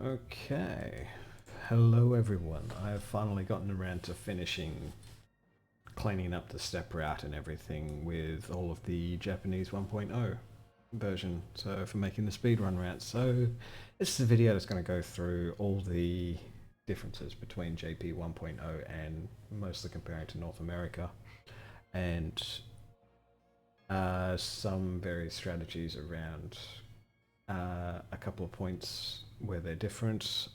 Okay, hello everyone. I have finally gotten around to finishing cleaning up the step route and everything with all of the Japanese 1.0 version, so for making the speedrun route. So this is a video that's going to go through all the differences between JP 1.0 and mostly comparing to North America, and some various strategies around a couple of points where they're different.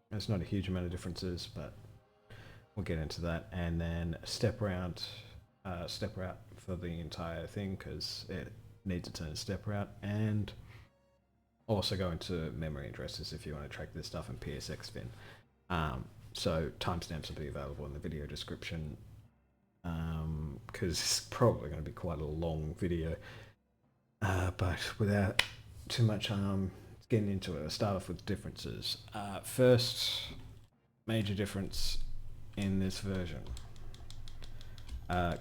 There's not a huge amount of differences, but we'll get into that. And then a step route for the entire thing because it needs its own step route, and also go into memory addresses if you want to track this stuff in PSX bin. So timestamps will be available in the video description because it's probably going to be quite a long video. But without too much getting into it, I'll start off with differences. First major difference in this version.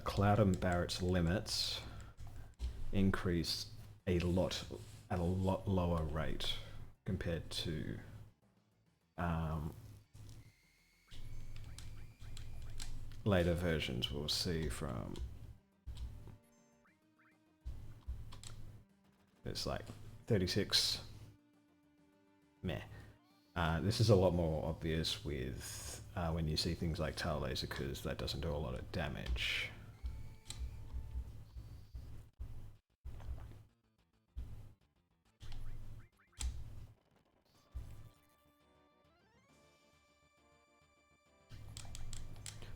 Cloud and Barrett's limits increase at a lot lower rate compared to later versions. We'll see from it's like 36. Meh. This is a lot more obvious with when you see things like tail laser, because that doesn't do a lot of damage.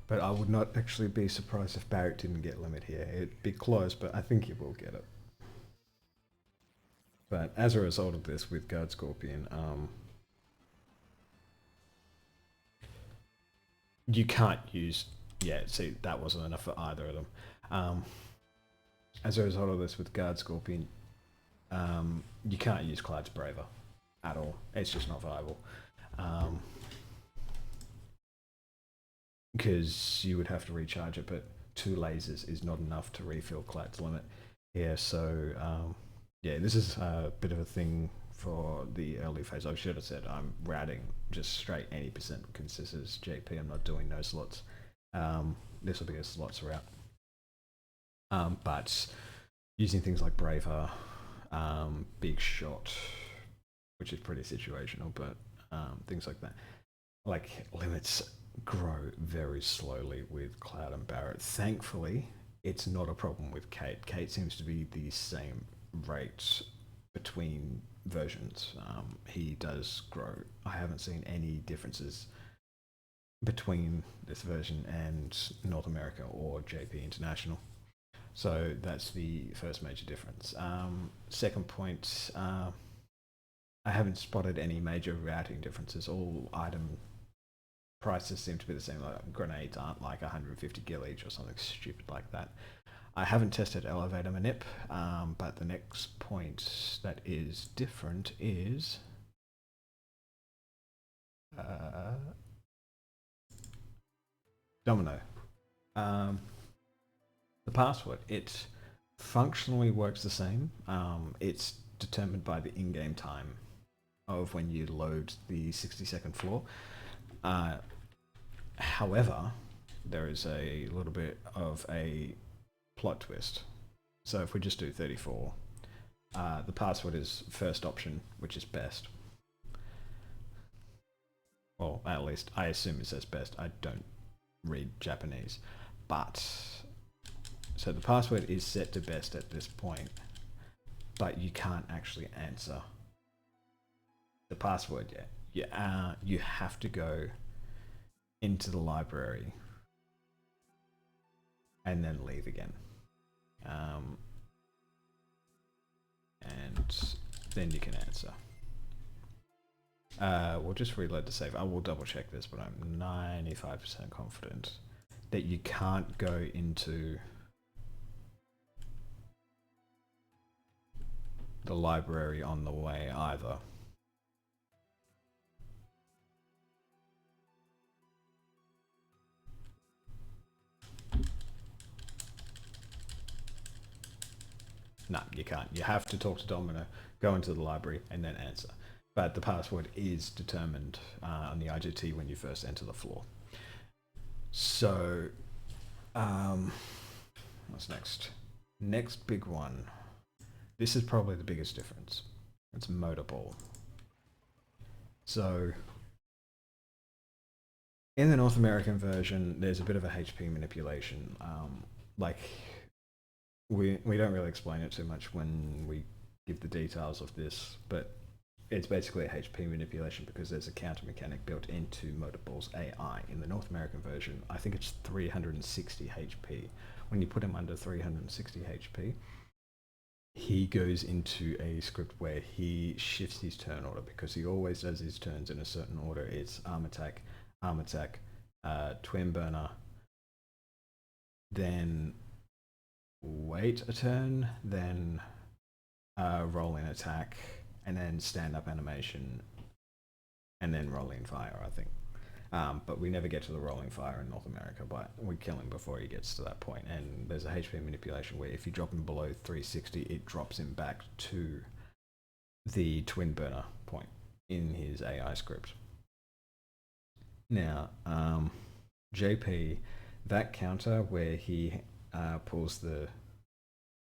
But I would not actually be surprised if Barrett didn't get limit here. It'd be close, but I think he will get it. But as a result of this with Guard Scorpion, you can't use, see, that wasn't enough for either of them. As a result of this with Guard Scorpion, you can't use Cloud's Braver at all. It's just not viable. Because you would have to recharge it, but 2 lasers is not enough to refill Cloud's limit. Yeah, so yeah, this is a bit of a thing for the early phase. I should have said I'm routing just straight 80% because this is JP. I'm not doing no slots. This will be a slots route. But using things like Braver, Big Shot, which is pretty situational, but things like that, like limits grow very slowly with Cloud and Barrett. Thankfully, it's not a problem with Kate. Kate seems to be the same rate between versions. He does grow. I haven't seen any differences between this version and North America or JP International. So that's the first major difference. Second point, I haven't spotted any major routing differences. All item prices seem to be the same. Like grenades aren't like 150 gil each or something stupid like that. I haven't tested elevator manip, but the next point that is different is Domino. The password, it functionally works the same. It's determined by the in-game time of when you load the 60-second floor. However, there is a little bit of a plot twist. So if we just do 34, the password is first option, which is best. Well, at least I assume it says best. I don't read Japanese. But so the password is set to best at this point, but you can't actually answer the password yet. You have to go into the library and then leave again. And then you can answer. We'll just reload the save. I will double check this, but I'm 95% confident that you can't go into the library on the way either. No, you can't. You have to talk to Domino, go into the library, and then answer. but the password is determined on the IGT when you first enter the floor. So, what's next? Next big one. This is probably the biggest difference. It's Motorball. So, in the North American version, there's a bit of a HP manipulation. Like, we don't really explain it too much when we give the details of this, but it's basically a HP manipulation because there's a counter mechanic built into Motorball's AI. In the North American version, I think it's 360 HP. When you put him under 360 HP, he goes into a script where he shifts his turn order because he always does his turns in a certain order. It's arm attack, twin burner, then wait a turn, then roll in attack, and then stand up animation, and then rolling fire, I think. But we never get to the rolling fire in North America, but we kill him before he gets to that point. And there's a HP manipulation where if you drop him below 360, it drops him back to the twin burner point in his AI script. Now, JP, that counter where he pulls the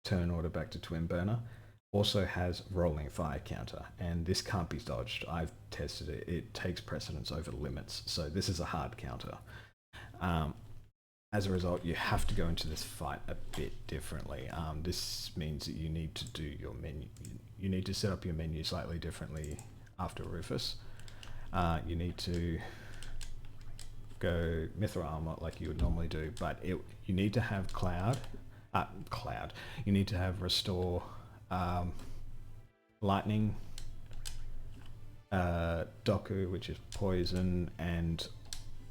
turn order back to twin burner, also has rolling fire counter, and this can't be dodged. I've tested it. It takes precedence over limits, so this is a hard counter. As a result, you have to go into this fight a bit differently. This means that you need to do your menu. You need to set up your menu slightly differently after Rufus. You need to go Mithril Armor like you would normally do, but you need to have Cloud. You need to have Restore Lightning, Doku, which is poison, and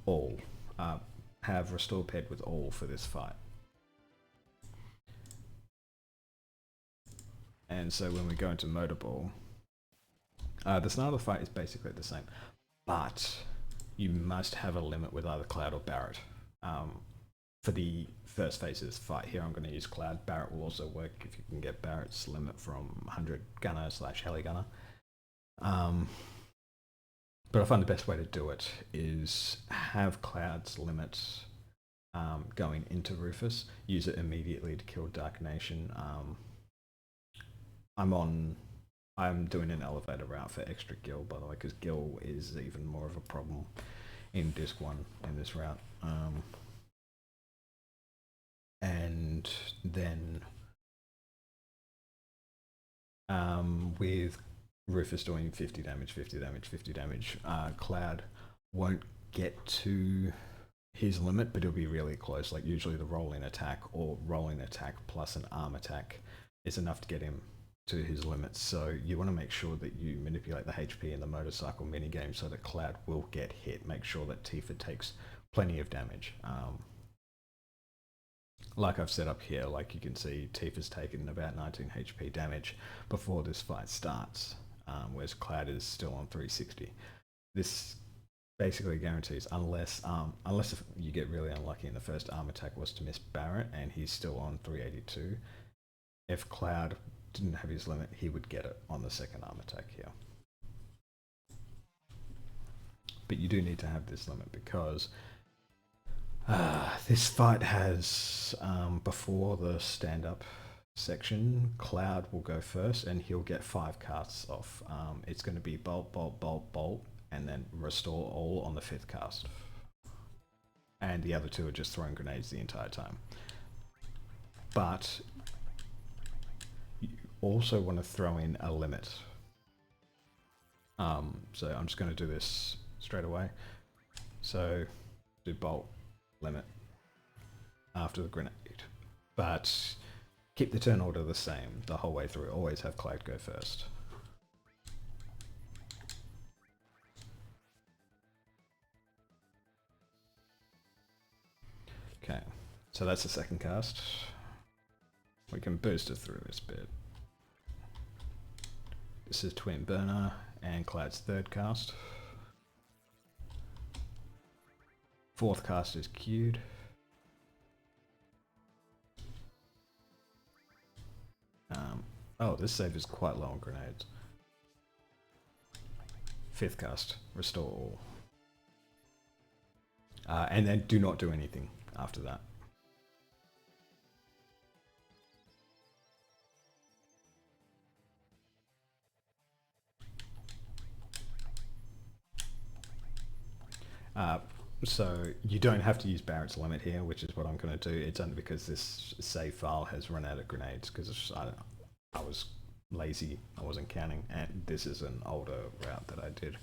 all. Have Restore Ped with all for this fight. And so when we go into Motorball, the start of the fight is basically the same, but you must have a limit with either Cloud or Barret. For the first phase of this fight here, I'm going to use Cloud. Barret will also work if you can get Barret's limit from 100 Gunner / Heli Gunner. But I find the best way to do it is have Cloud's limit going into Rufus. Use it immediately to kill Dark Nation. I'm doing an elevator route for extra Gil, by the way, because Gil is even more of a problem in Disc 1 in this route. And then with Rufus doing 50 damage, 50 damage, 50 damage, Cloud won't get to his limit, but it'll be really close. Like usually the rolling attack or rolling attack plus an arm attack is enough to get him to his limits. So you want to make sure that you manipulate the HP in the motorcycle minigame so that Cloud will get hit. Make sure that Tifa takes plenty of damage. Like I've set up here, like you can see, Tifa's taken about 19 HP damage before this fight starts, whereas Cloud is still on 360. This basically guarantees, unless if you get really unlucky and the first arm attack was to miss Barret and he's still on 382, if Cloud didn't have his limit, he would get it on the second arm attack here. But you do need to have this limit because this fight has, before the stand-up section, Cloud will go first and he'll get 5 casts off. It's going to be Bolt, Bolt, Bolt, Bolt, and then Restore all on the 5th cast. And the other 2 are just throwing grenades the entire time. But you also want to throw in a limit. So I'm just going to do this straight away. So do Bolt, limit after the grenade, but keep the turn order the same the whole way through. Always have Cloud go first. Okay, so that's the second cast. We can boost it through this bit. This is Twin Burner and Cloud's 3rd cast. 4th cast is queued. Oh, this save is quite low on grenades. fifth cast, restore all. And then do not do anything after that. So you don't have to use Barrett's limit here, which is what I'm going to do. It's only because this save file has run out of grenades, because I was lazy, I wasn't counting, and this is an older route that I did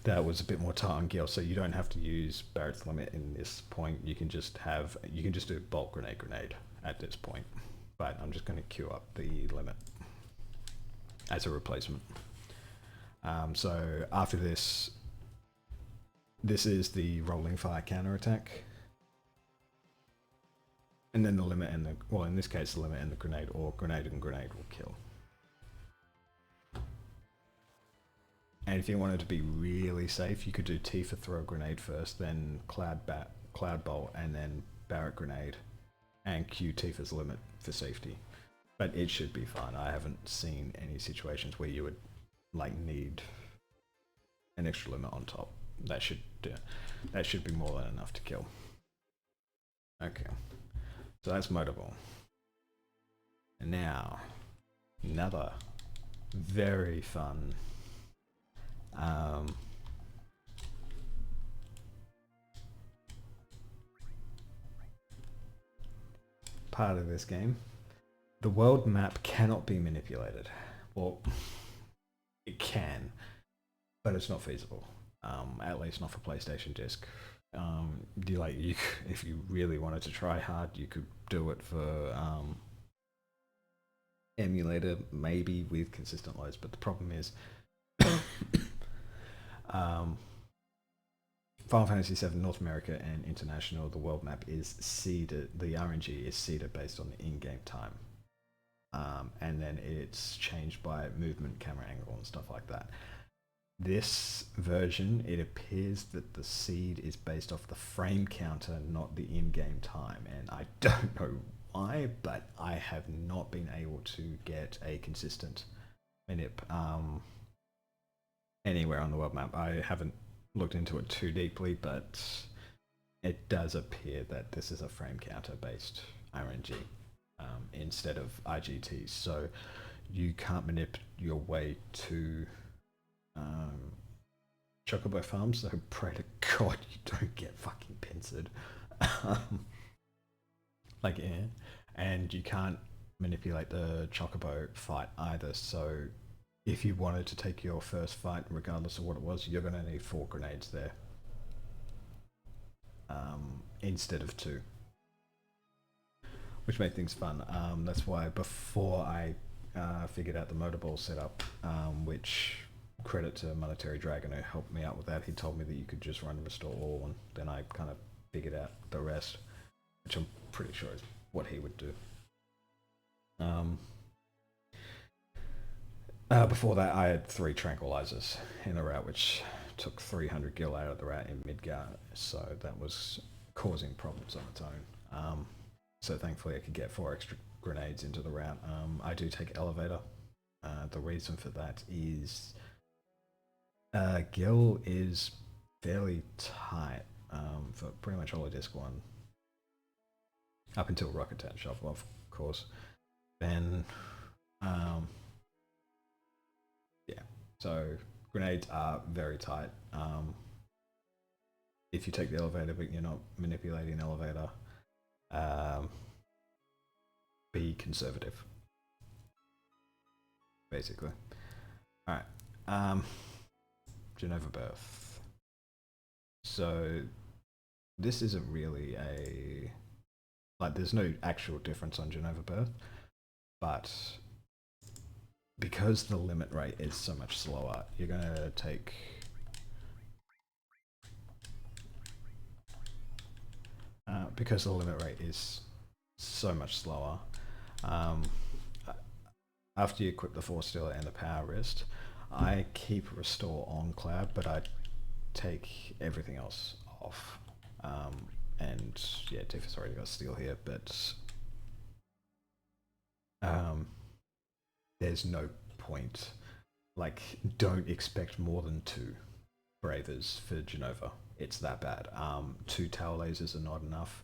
that was a bit more tight on gil, so you don't have to use Barrett's limit in this point. You can just do bulk grenade at this point, but I'm just going to queue up the limit as a replacement. So after this is the rolling fire counterattack, and then the limit and the, well, in this case the limit and the grenade, or grenade and grenade will kill. And if you wanted to be really safe, you could do Tifa throw grenade first, then Cloud Bolt, and then Barrett grenade, and queue Tifa's limit for safety. But it should be fine. I haven't seen any situations where you would like need an extra limit on top. That should be more than enough to kill. Okay, so that's Motorball. And now another very fun part of this game. The world map cannot be manipulated. Well, it can, but it's not feasible. At least not for PlayStation Disc. If you really wanted to try hard, you could do it for emulator, maybe with consistent loads. But the problem is, Final Fantasy VII North America and International, the world map is seeded. The RNG is seeded based on the in-game time, and then it's changed by movement, camera angle, and stuff like that. This version, it appears that the seed is based off the frame counter, not the in-game time, and I don't know why, but I have not been able to get a consistent manip anywhere on the world map. I haven't looked into it too deeply, but it does appear that this is a frame counter based RNG instead of IGTs, so you can't manip your way to Chocobo farms, so pray to God you don't get fucking pincered. And you can't manipulate the Chocobo fight either, so if you wanted to take your first fight, regardless of what it was, you're going to need 4 grenades there instead of 2, which made things fun. That's why before I figured out the Motorball setup, which credit to Monetary Dragon who helped me out with that, he told me that you could just run restore all, and then I kind of figured out the rest, which I'm pretty sure is what he would do. Before that, I had 3 tranquilizers in the route, which took 300 gil out of the route in Midgar, so that was causing problems on its own. So thankfully I could get 4 extra grenades into the route. I do take elevator. The reason for that is gil is fairly tight for pretty much all of Disc 1. Up until Rocket Town Shuffle, of course. Then, yeah, so grenades are very tight. If you take the elevator but you're not manipulating an elevator, be conservative, basically. Alright, Jenova-BIRTH. So this isn't really there's no actual difference on Jenova-BIRTH, but because the limit rate is so much slower, you're going to take because the limit rate is so much slower, after you equip the Force Stealer and the Power Wrist, I keep Restore on Cloud, but I take everything else off. And yeah, Tifa's already got Steal here, but there's no point Like, don't expect more than 2 Bravers for Jenova. It's that bad. 2 tail lasers are not enough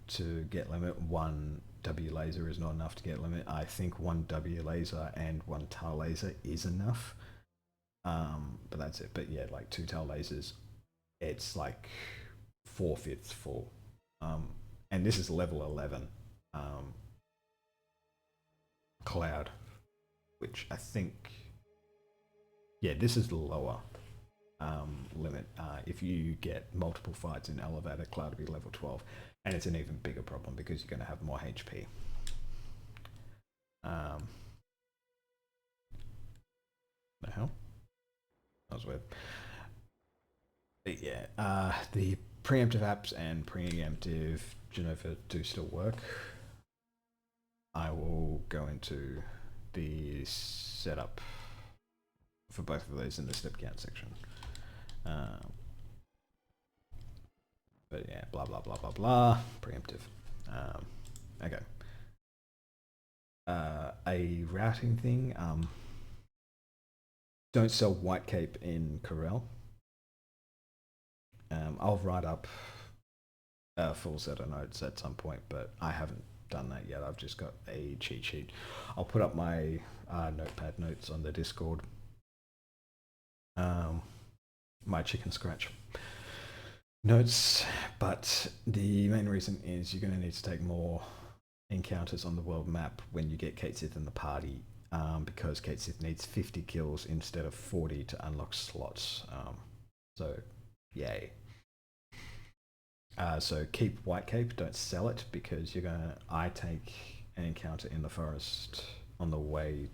to get limit. 1 W laser is not enough to get limit. I think 1 W laser and 1 tail laser is enough. But that's it. But yeah, like 2 tail lasers, it's like 4/5 full. And this is level 11 cloud, which I think, yeah, this is the lower limit. If you get multiple fights in elevator, cloud will be level 12, and it's an even bigger problem because you're going to have more HP. The hell? That was weird. But yeah, the preemptive apps and preemptive Jenova do still work. I will go into the setup for both of those in the step count section. But yeah, blah, blah, blah, blah, blah, preemptive. Okay. A routing thing, don't sell white cape in Corel. I'll write up a full set of notes at some point, but I haven't done that yet. I've just got a cheat sheet. I'll put up my notepad notes on the Discord. My chicken scratch notes, but the main reason is you're going to need to take more encounters on the world map when you get Kate Sith in the party, because Kate Sith needs 50 kills instead of 40 to unlock slots. So yay. So keep white cape, don't sell it, because you're gonna, I take an encounter in the forest on the way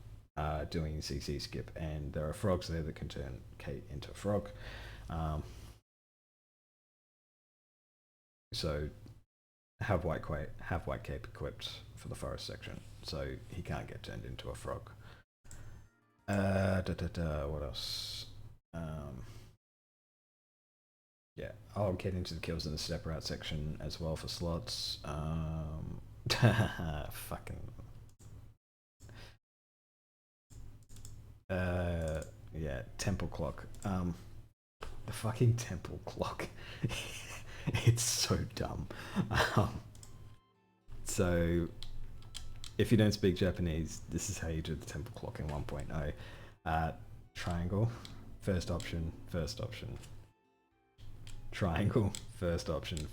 doing CCskip, and there are frogs there that can turn Kate into a frog. So have white cape equipped for the forest section, so he can't get turned into a frog. What else? Yeah, I'll get into the kills in the step route section as well for slots. Fucking. Yeah, temple clock. The fucking temple clock. It's so dumb. So, if you don't speak Japanese, this is how you do the temple clock in 1.0. Triangle, first option, first option. Triangle, first option,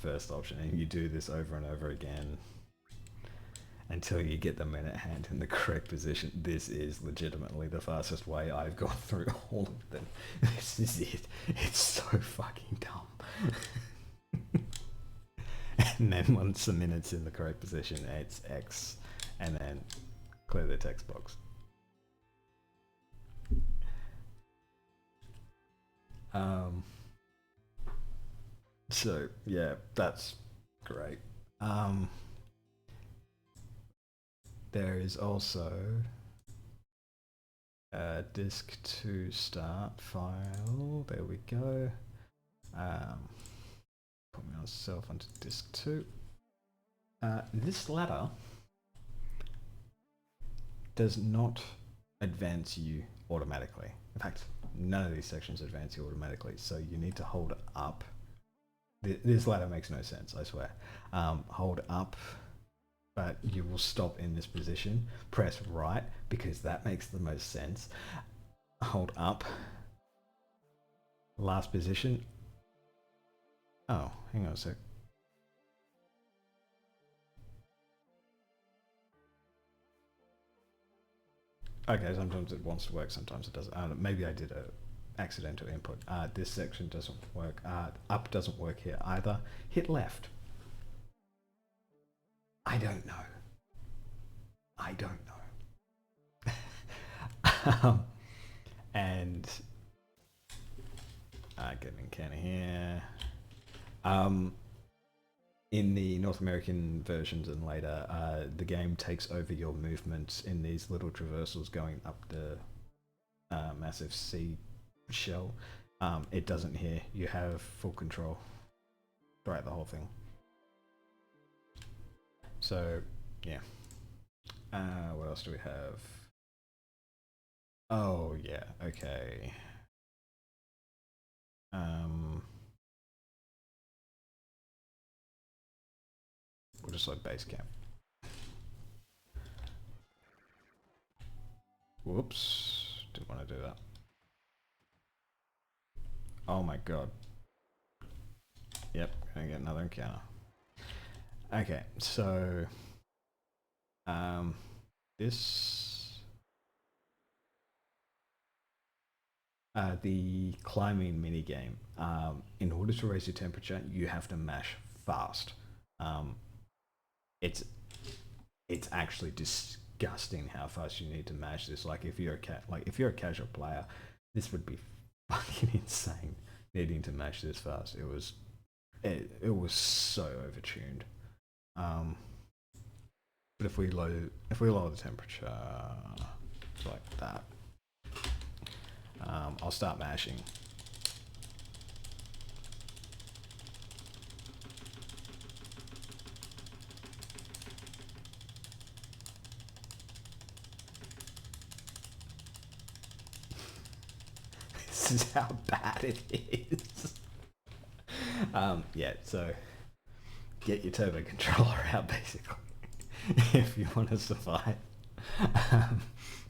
and you do this over and over again until you get the minute hand in the correct position. This is legitimately the fastest way I've gone through all of them. This is it. It's so fucking dumb. And then once the minute's in the correct position, it's X, and then clear the text box. So yeah, that's great. There is also a disk to start file. There we go. Put myself onto disk 2. This ladder does not advance you automatically. In fact, none of these sections advance you automatically, so you need to hold up. This ladder makes no sense, I swear. Hold up, but you will stop in this position. Press right, because that makes the most sense. Hold up. Last position. Oh, hang on a sec. Okay, sometimes it wants to work, sometimes it doesn't. Maybe I did a accidental input. This section doesn't work. Up doesn't work here either. Hit left. I don't know. I don't know. And get an encounter here. In the North American versions and later, the game takes over your movements in these little traversals going up the massive sea shell. It doesn't here. You have full control throughout the whole thing. So yeah. What else do we have? Oh yeah, okay. We'll just load base camp. Whoops, didn't want to do that. Oh my god. Yep, gonna get another encounter. Okay, so this the climbing minigame. In order to raise your temperature, you have to mash fast. It's actually disgusting how fast you need to mash this. Like if you're a casual player, this would be fucking insane needing to mash this fast. It was so overtuned. But if we lower the temperature like that, I'll start mashing. This is how bad it is. Yeah, so get your turbo controller out basically if you want to survive.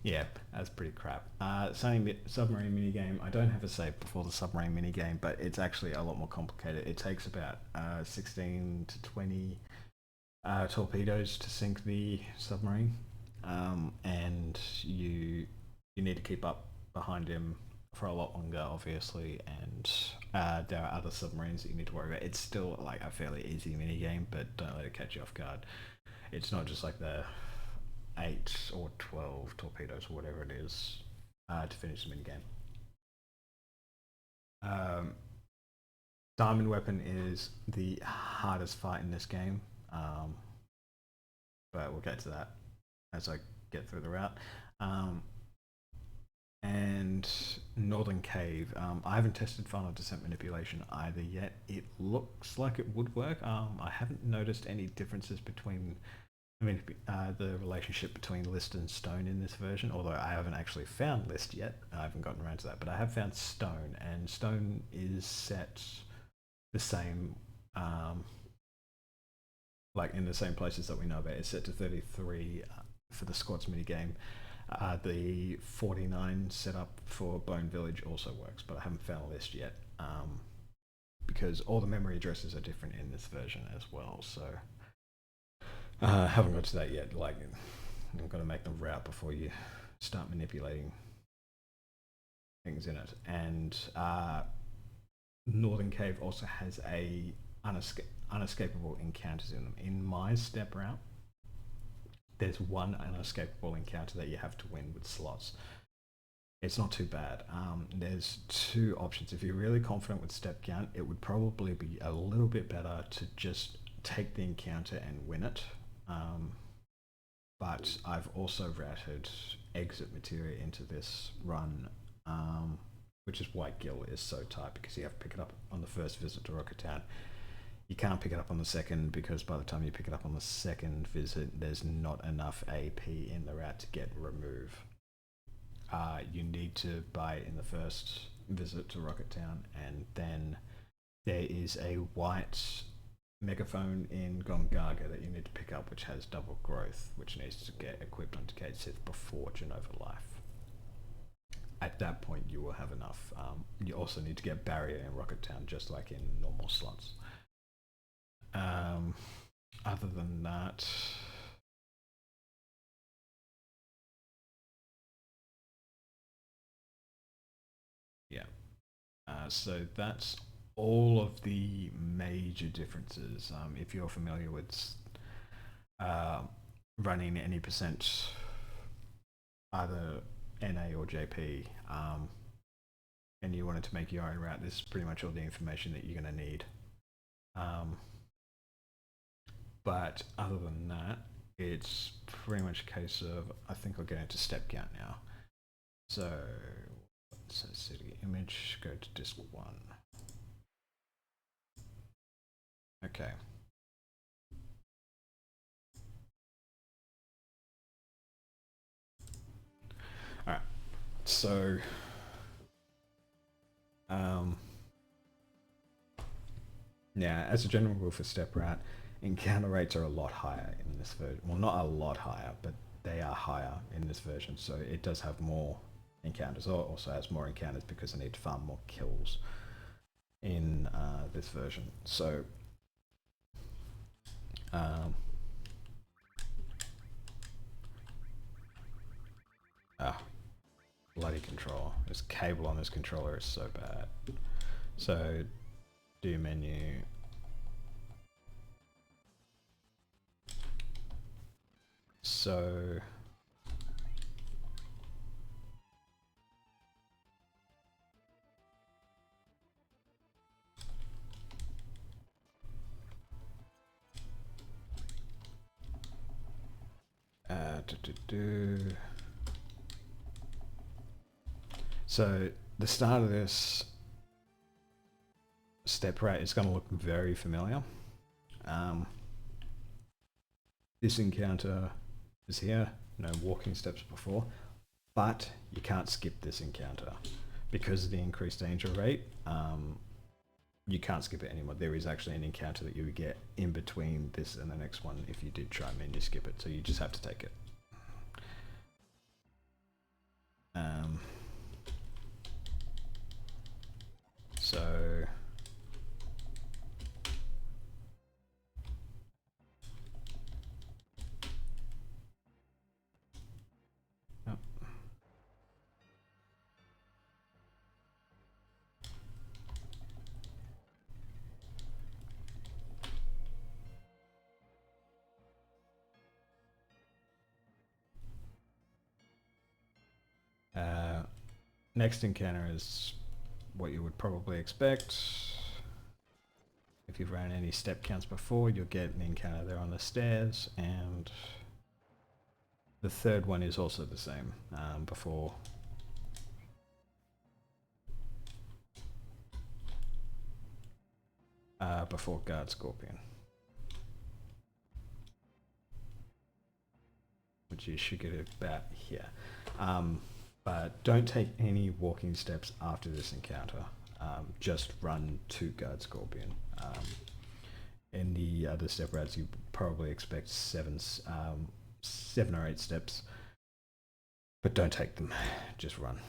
Yeah, that's pretty crap. Submarine minigame. I don't have a save before the submarine minigame, but it's actually a lot more complicated. It takes about 16 to 20 torpedoes to sink the submarine, and you need to keep up behind him for a lot longer, obviously, and there are other submarines that you need to worry about. It's still like a fairly easy minigame, but don't let it catch you off guard. It's not just like the 8 or 12 torpedoes or whatever it is to finish the minigame. Diamond weapon is the hardest fight in this game, but we'll get to that as I get through the route. And Northern Cave. I haven't tested final descent manipulation either yet. It looks like it would work. I haven't noticed any differences between the relationship between List and Stone in this version, although I haven't actually found List yet. I haven't gotten around to that, but I have found Stone, and Stone is set the same, like in the same places that we know about. It's set to 33 for the squads minigame. The 49 setup for Bone Village also works, but I haven't found List yet, because all the memory addresses are different in this version as well, so haven't got to that yet. Like, I'm going to make them route before you start manipulating things in it. And Northern Cave also has a unescapable encounters in them. In my step route, there's one unescapable encounter that you have to win with slots. It's not too bad. There's two options. If you're really confident with step count, it would probably be a little bit better to just take the encounter and win it. But I've also routed exit materia into this run, which is why Gil is so tight, because you have to pick it up on the first visit to Rocket Town. You can't pick it up on the second, because by the time you pick it up on the second visit, there's not enough AP in the route to get remove. You need to buy it in the first visit to Rocket Town, and then there is a white megaphone in Gongaga that you need to pick up, which has double growth, which needs to get equipped onto Kate Sith before Jenova Life. At that point, you will have enough. You also need to get barrier in Rocket Town, just like in normal slots. Other than that, yeah. So that's all of the major differences. If you're familiar with running any percent, either NA or JP, and you wanted to make your own route, this is pretty much all the information that you're going to need. But other than that, it's pretty much a case of, I think I'll get into step count now. So city image, go to disk 1. Okay. All right. So, yeah, as a general rule for step route, encounter rates are a lot higher in this version. Well, not a lot higher, but they are higher in this version. So it does have more encounters. It also has more encounters because I need to farm more kills in this version. So, bloody controller. This cable on this controller is so bad. So, do menu. So, So the start of this step route is going to look very familiar. This encounter is here, no walking steps before, but you can't skip this encounter because of the increased danger rate. You can't skip it anymore. There is actually an encounter that you would get in between this and the next one if you did try and menu skip it, so you just have to take it. So next encounter is what you would probably expect. If you've ran any step counts before, you'll get an encounter there on the stairs, and the third one is also the same before Guard Scorpion, which you should get about here. But don't take any walking steps after this encounter. Just run to Guard Scorpion. In the other step routes, you probably expect 7 or 8 steps, but don't take them. Just run.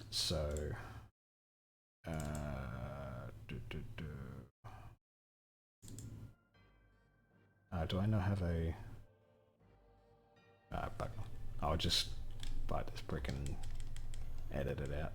So, do I not have a? But I'll just buy this brick and edit it out.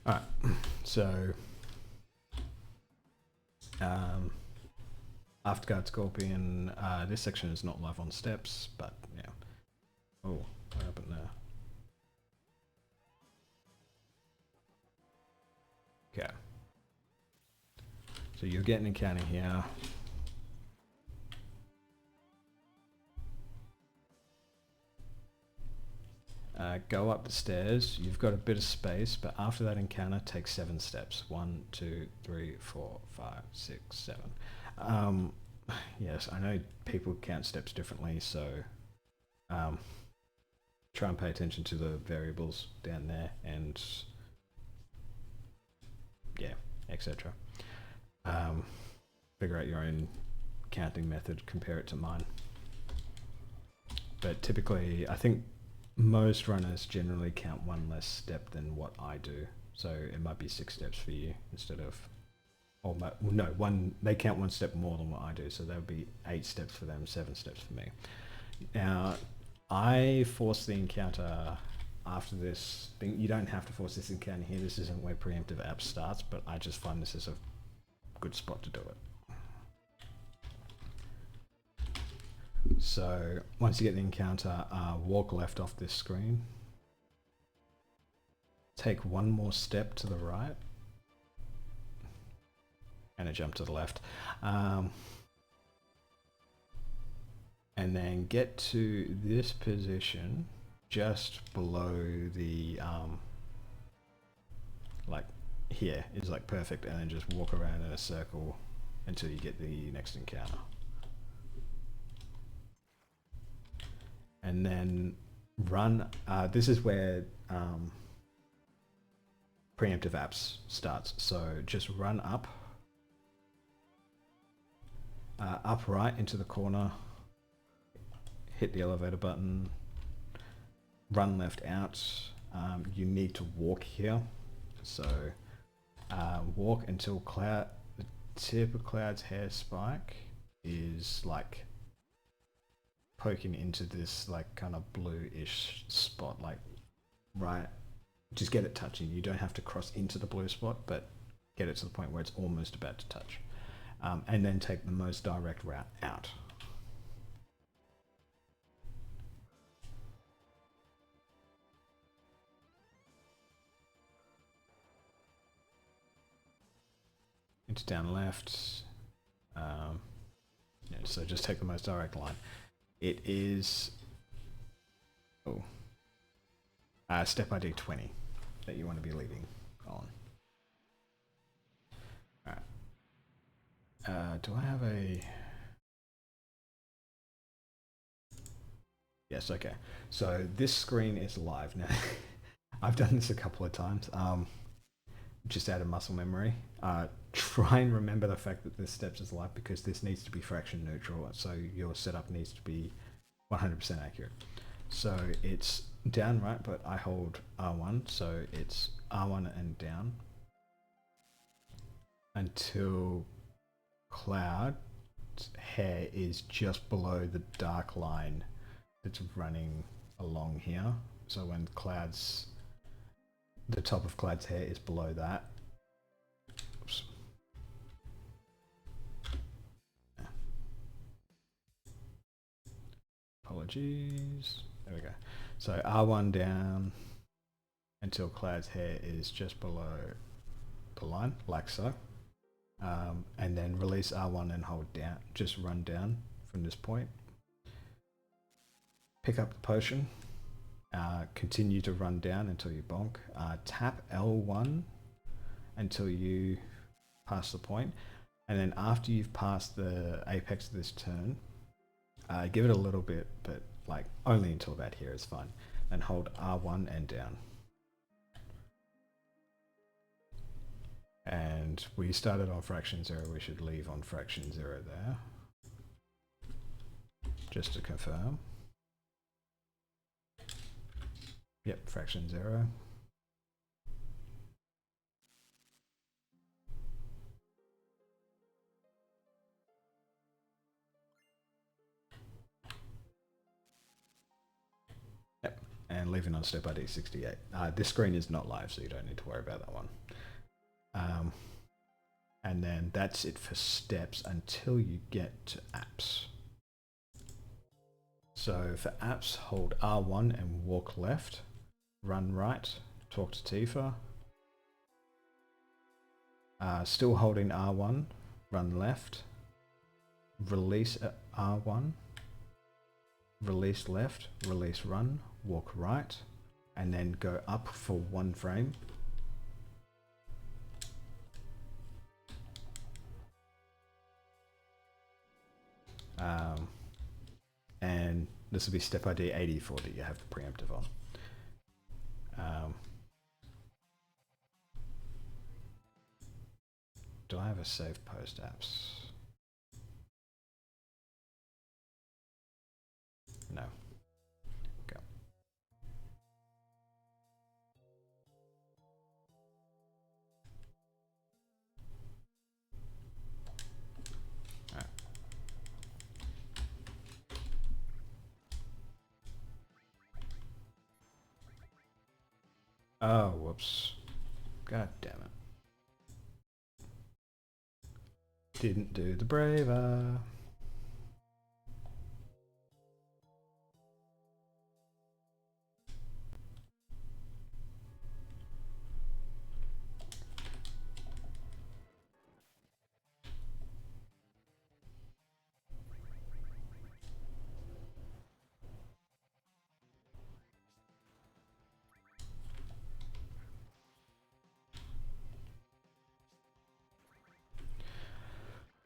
Alright, so after Guard Scorpion, this section is not live on steps, but yeah. Oh, what happened there? Okay. So you'll get an encounter here. Go up the stairs. You've got a bit of space, but after that encounter, take 7 steps. 1, 2, 3, 4, 5, 6, 7. Yes, I know people count steps differently, so try and pay attention to the variables down there, and yeah, etc. Figure out your own counting method, compare it to mine. But typically, I think most runners generally count 1 less step than what I do. So it might be 6 steps for you instead of, or no, they count 1 step more than what I do. So that would be 8 steps for them, 7 steps for me. Now, I force the encounter after this thing. You don't have to force this encounter here. This isn't where Preemptive App starts, but I just find this is a good spot to do it. So once you get the encounter, walk left off this screen. Take one more step to the right. And a jump to the left. And then get to this position just below the, like here is like perfect, and then just walk around in a circle until you get the next encounter. And then run, this is where Preemptive Apps starts. So just run up, upright into the corner, hit the elevator button, run left out. You need to walk here. So walk until the tip of Cloud's hair spike is like poking into this like kind of bluish spot, like right, just get it touching. You don't have to cross into the blue spot, but get it to the point where it's almost about to touch. And then take the most direct route out. Into down left. Yeah, so just take the most direct line. It is step ID 20 that you want to be leading on. Alright. Do I have a... Yes, okay. So this screen is live now. I've done this a couple of times. Just out of muscle memory. Try and remember the fact that this steps is live, because this needs to be fraction neutral, so your setup needs to be 100% accurate. So it's down right, but I hold R1, so it's R1 and down until Cloud's hair is just below the dark line that's running along here. So when the top of Cloud's hair is below that. Oops. Apologies. There we go. So R1 down until Cloud's hair is just below the line, like so. And then release R1 and hold down, just run down from this point. Pick up the potion. Continue to run down until you bonk. Tap L1 until you pass the point. And then after you've passed the apex of this turn, give it a little bit, but like only until about here is fine. And hold R1 and down. And we started on fraction 0, we should leave on fraction 0 there. Just to confirm. Yep, fraction 0. Yep, and leaving on step ID 68. This screen is not live, so you don't need to worry about that one. And then that's it for steps until you get to apps. So for apps, hold R1 and walk left. Run right, talk to Tifa. Still holding R1, run left. Release R1. Release left, release run, walk right. And then go up for 1 frame. And this will be step ID 84 that you have the preemptive on. Do I have a save post apps? No. Go. Alright. Oh, whoops. God damn it. Didn't do the braver.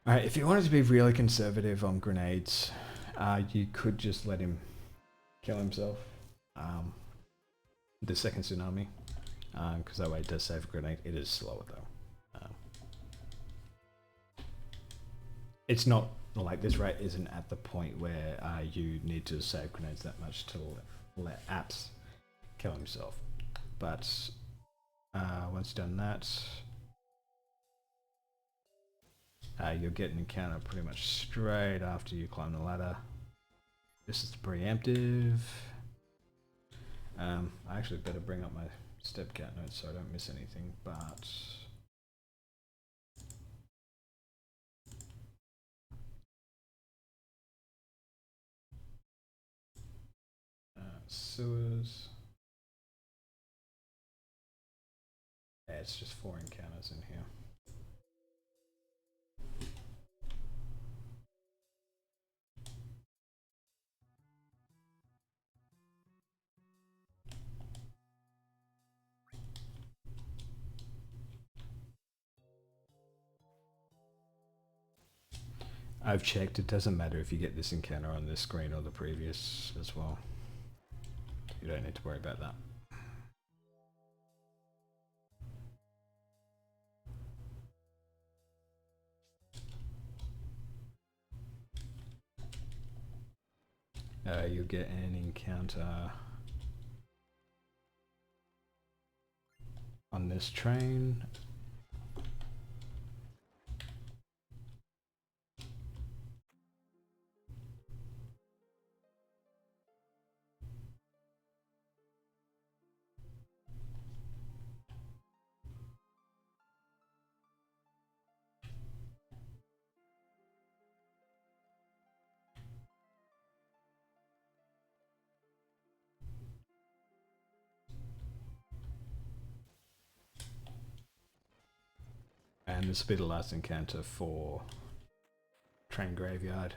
Alright, if you wanted to be really conservative on grenades, you could just let him kill himself. The second tsunami, because that way it does save a grenade. It is slower though. It's not like this rate isn't at the point where you need to save grenades that much to let apps kill himself. But once you've done that, you'll get an encounter pretty much straight after you climb the ladder. This is the preemptive. I actually better bring up my step count notes so I don't miss anything, but sewers. Yeah, it's just 4 encounters in here. I've checked, it doesn't matter if you get this encounter on this screen or the previous as well. You don't need to worry about that. You'll get an encounter on this train. And this will be the last encounter for train graveyard.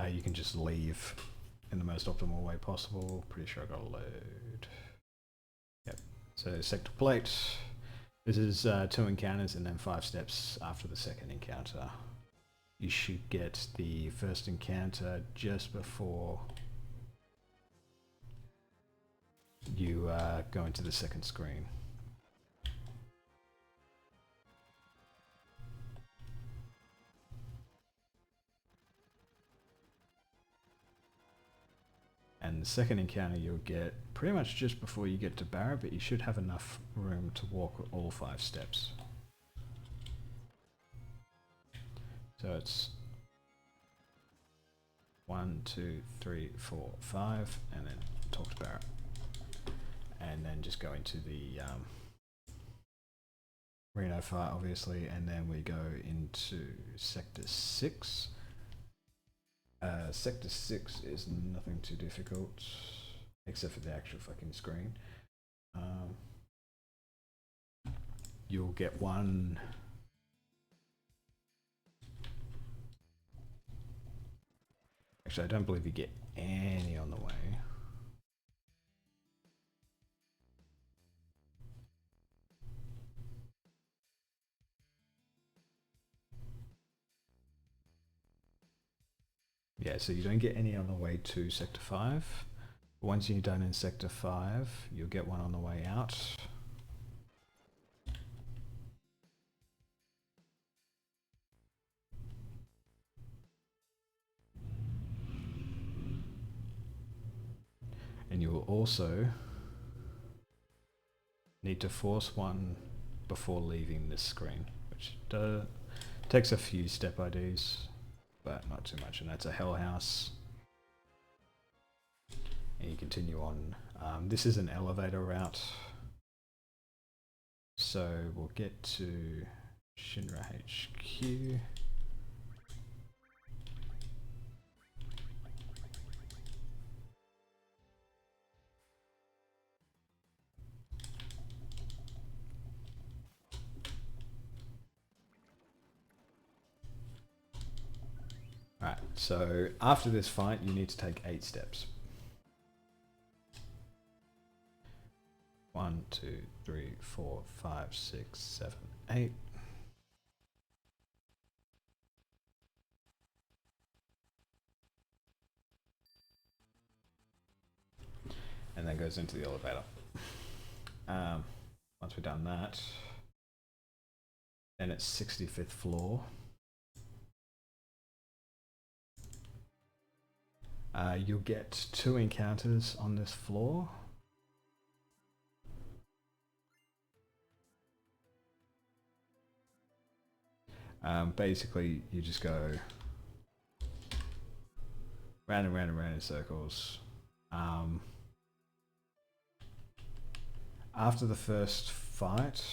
You can just leave in the most optimal way possible. Pretty sure I got a load. Yep. So sector plate. This is 2 encounters and then 5 steps after the second encounter. You should get the first encounter just before you go into the second screen. And the second encounter you'll get pretty much just before you get to Barra, but you should have enough room to walk all 5 steps. So it's 1, 2, 3, 4, 5, and then talk to Barra. And then just go into the Reno fight, obviously, and then we go into Sector 6. Sector 6 is nothing too difficult, except for the actual fucking screen. You'll get one... Actually, I don't believe you get any on the way. Yeah, so you don't get any on the way to Sector 5. Once you're done in Sector 5, you'll get one on the way out. And you will also need to force one before leaving this screen, which takes a few step IDs, but not too much. And that's a Hell House. And you continue on. This is an elevator route. So we'll get to Shinra HQ. Alright, so after this fight, you need to take 8 steps. 1, 2, 3, 4, 5, 6, 7, 8. and then goes into the elevator. Once we've done that, then it's 65th floor. You'll get 2 encounters on this floor. Basically, you just go round and round and round in circles. After the first fight,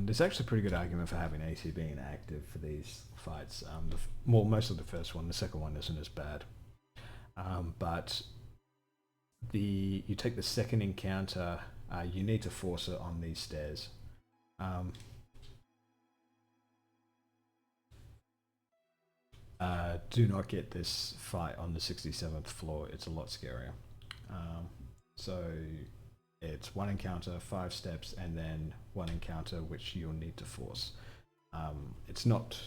there's actually a pretty good argument for having AC being active for these fights. Most of the first one, the second one isn't as bad. But you take the second encounter, you need to force it on these stairs. Do not get this fight on the 67th floor, it's a lot scarier. So it's 1 encounter, 5 steps, and then 1 encounter which you'll need to force. It's not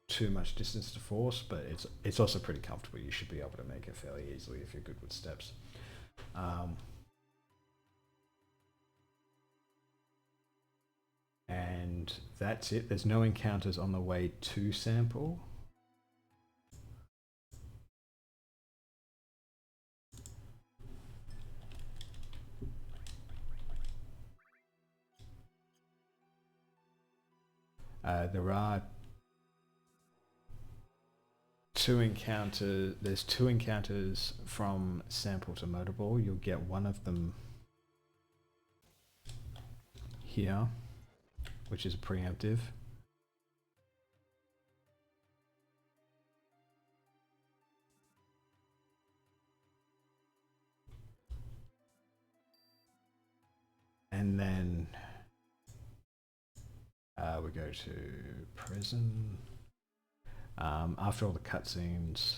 too much distance to force, but it's also pretty comfortable. You should be able to make it fairly easily if you're good with steps. And that's it. There's no encounters on the way to sample. There are 2 encounters. There's 2 encounters from sample to Motorball. You'll get one of them here, which is a preemptive. And then we go to prison. After all the cutscenes,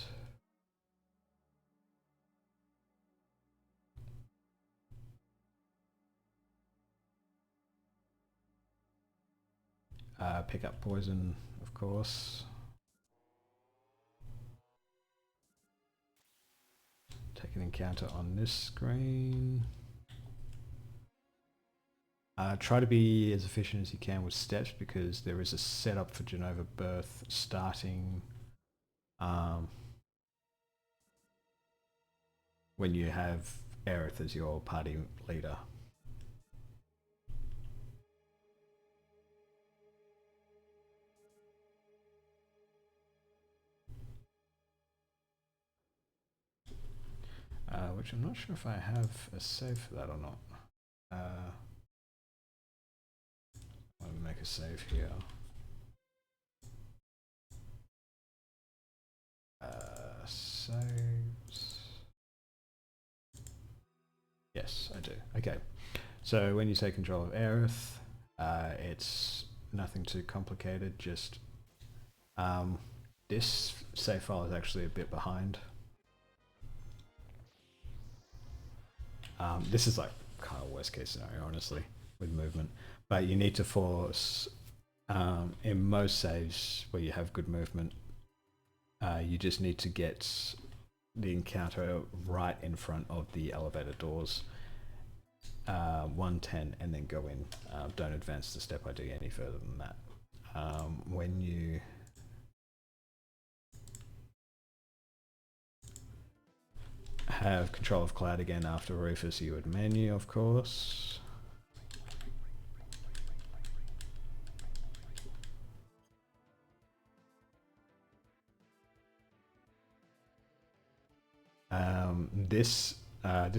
pick up poison, of course. Take an encounter on this screen. Try to be as efficient as you can with steps, because there is a setup for Jenova-BIRTH starting when you have Aerith as your party leader. Which I'm not sure if I have a save for that or not. Let me make a save here. Saves. Yes, I do. Okay. So when you take control of Aerith, it's nothing too complicated. Just this save file is actually a bit behind. This is like kind of worst case scenario, honestly, with movement. But you need to force, in most saves where you have good movement, you just need to get the encounter right in front of the elevator doors, 110, and then go in. Don't advance the step ID any further than that. When you have control of Cloud again after Rufus, you would menu, of course. This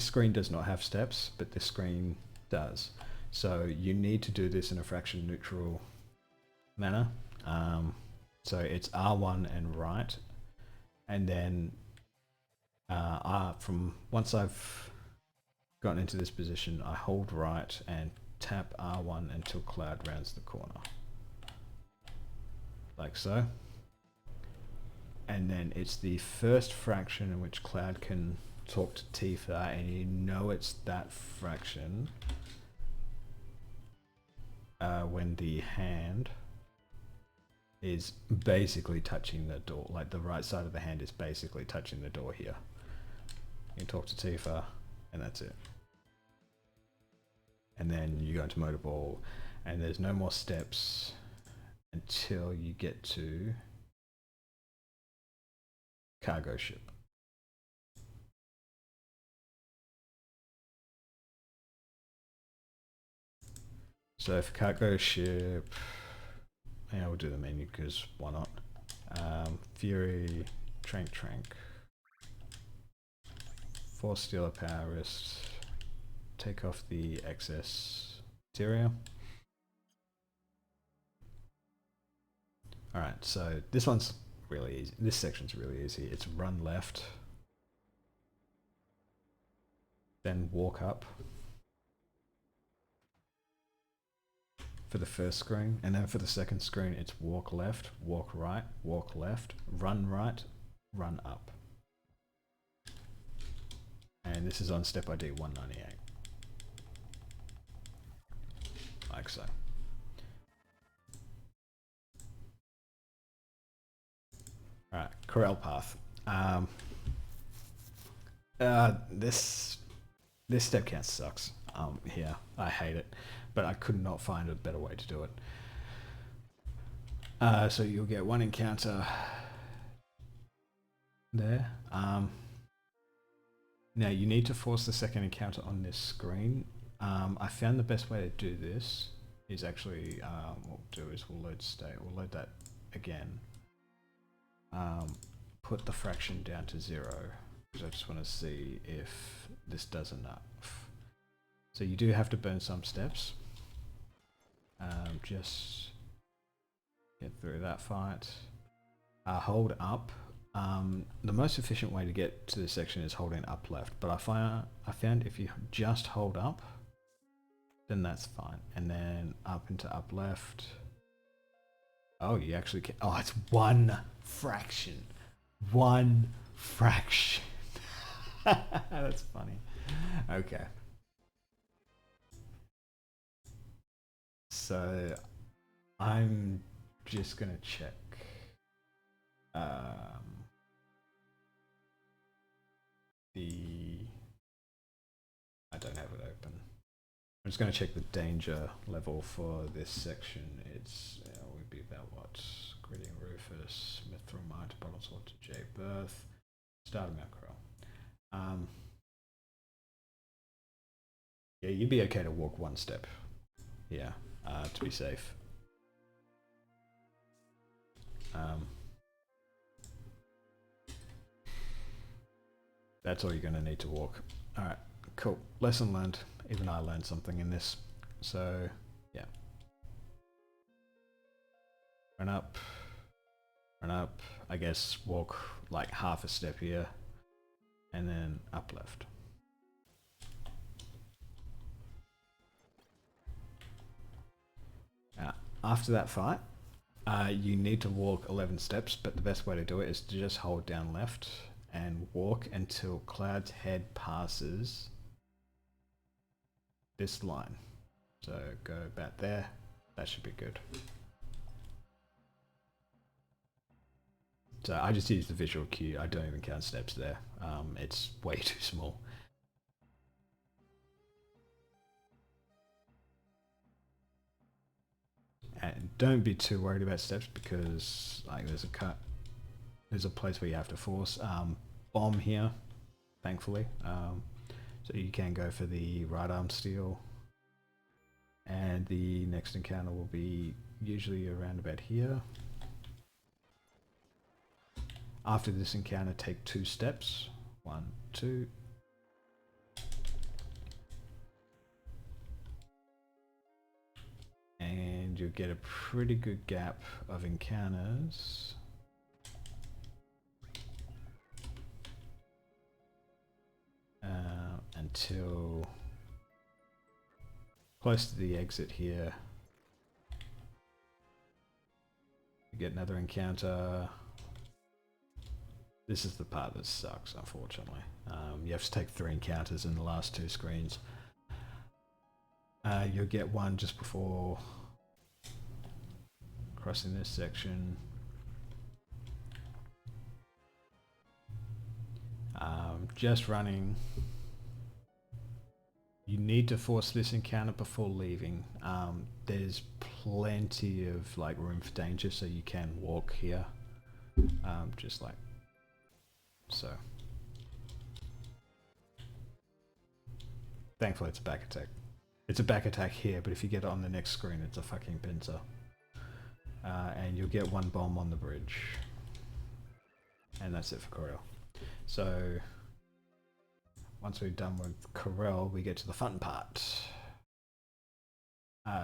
screen does not have steps, but this screen does. So you need to do this in a fraction neutral manner. So it's R1 and right, and then from once I've gotten into this position, I hold right and tap R1 until Cloud rounds the corner, like so. And then it's the first fraction in which Cloud can talk to Tifa, and you know it's that fraction when the hand is basically touching the door. Like the right side of the hand is basically touching the door here. You can talk to Tifa, and that's it. And then you go into Motorball, and there's no more steps until you get to cargo ship. So for cargo ship, yeah, we'll do the menu because why not? Fury, Trank, Force Stealer, Power Wrist, take off the excess material. Alright, so this one's really easy. This section's really easy. It's run left, then walk up for the first screen, and then for the second screen it's walk left, walk right, walk left, run up. And this is on step ID 198. Like so. Alright, Corel Path. This step count sucks. Here, I hate it, but I could not find a better way to do it. So you'll get one encounter there. Now you need to force the second encounter on this screen. I found the best way to do this is actually, what we'll do is we'll load state, we'll load that again. Put the fraction down to 0 because I just want to see if this does enough. So you do have to burn some steps. Just get through that fight. Hold up. The most efficient way to get to this section is holding up left, but I found if you just hold up, then that's fine. And then up into up left. Oh, you actually can. Oh, it's one fraction. One fraction. That's funny. Okay. So I'm just gonna check. I don't have it open. I'm just going to check the danger level for this section. It's would be about what? Gritting Rufus, Mithril Mine to Bottle Sword to J-Birth, Start Macro. Yeah, you'd be okay to walk one step. Yeah, to be safe. That's all you're going to need to walk. Alright, cool. Lesson learned. Even I learned something in this. So, yeah. Run up. Run up. I guess walk like half a step here. And then up left. After that fight, you need to walk 11 steps, but the best way to do it is to just hold down left and walk until Cloud's head passes this line. So go about there. That should be good. So I just use the visual cue. I don't even count steps there. It's way too small. And don't be too worried about steps because like there's a place where you have to force bomb here, thankfully. So you can go for the right arm steal, and the next encounter will be usually around about here. After this encounter, take 2 steps. 1, 2. And you'll get a pretty good gap of encounters. Until close to the exit here. You get another encounter. This is the part that sucks, unfortunately. You have to take 3 encounters in the last 2 screens. You'll get one just before crossing this section. Just running. You need to force this encounter before leaving. There's plenty of like room for danger, so you can walk here, just like so. Thankfully it's a back attack. It's a back attack here, but if you get it on the next screen, it's a fucking pincer. And you'll get one bomb on the bridge. And that's it for Corel. So once we're done with Corel, we get to the fun part.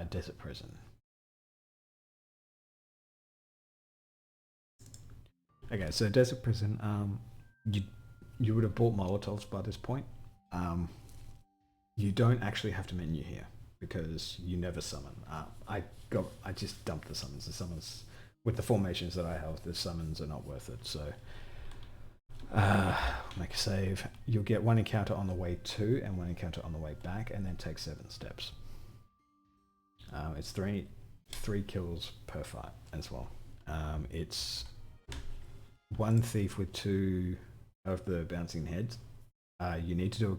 Desert Prison. Okay, so Desert Prison, you would have bought Molotovs by this point. You don't actually have to menu here because you never summon. I just dumped the summons. The summons, with the formations that I have, the summons are not worth it. So make a save. You'll get one encounter on the way to and one encounter on the way back, and then take 7 steps. It's three kills per fight as well. It's one thief with 2 of the bouncing heads. You need to do a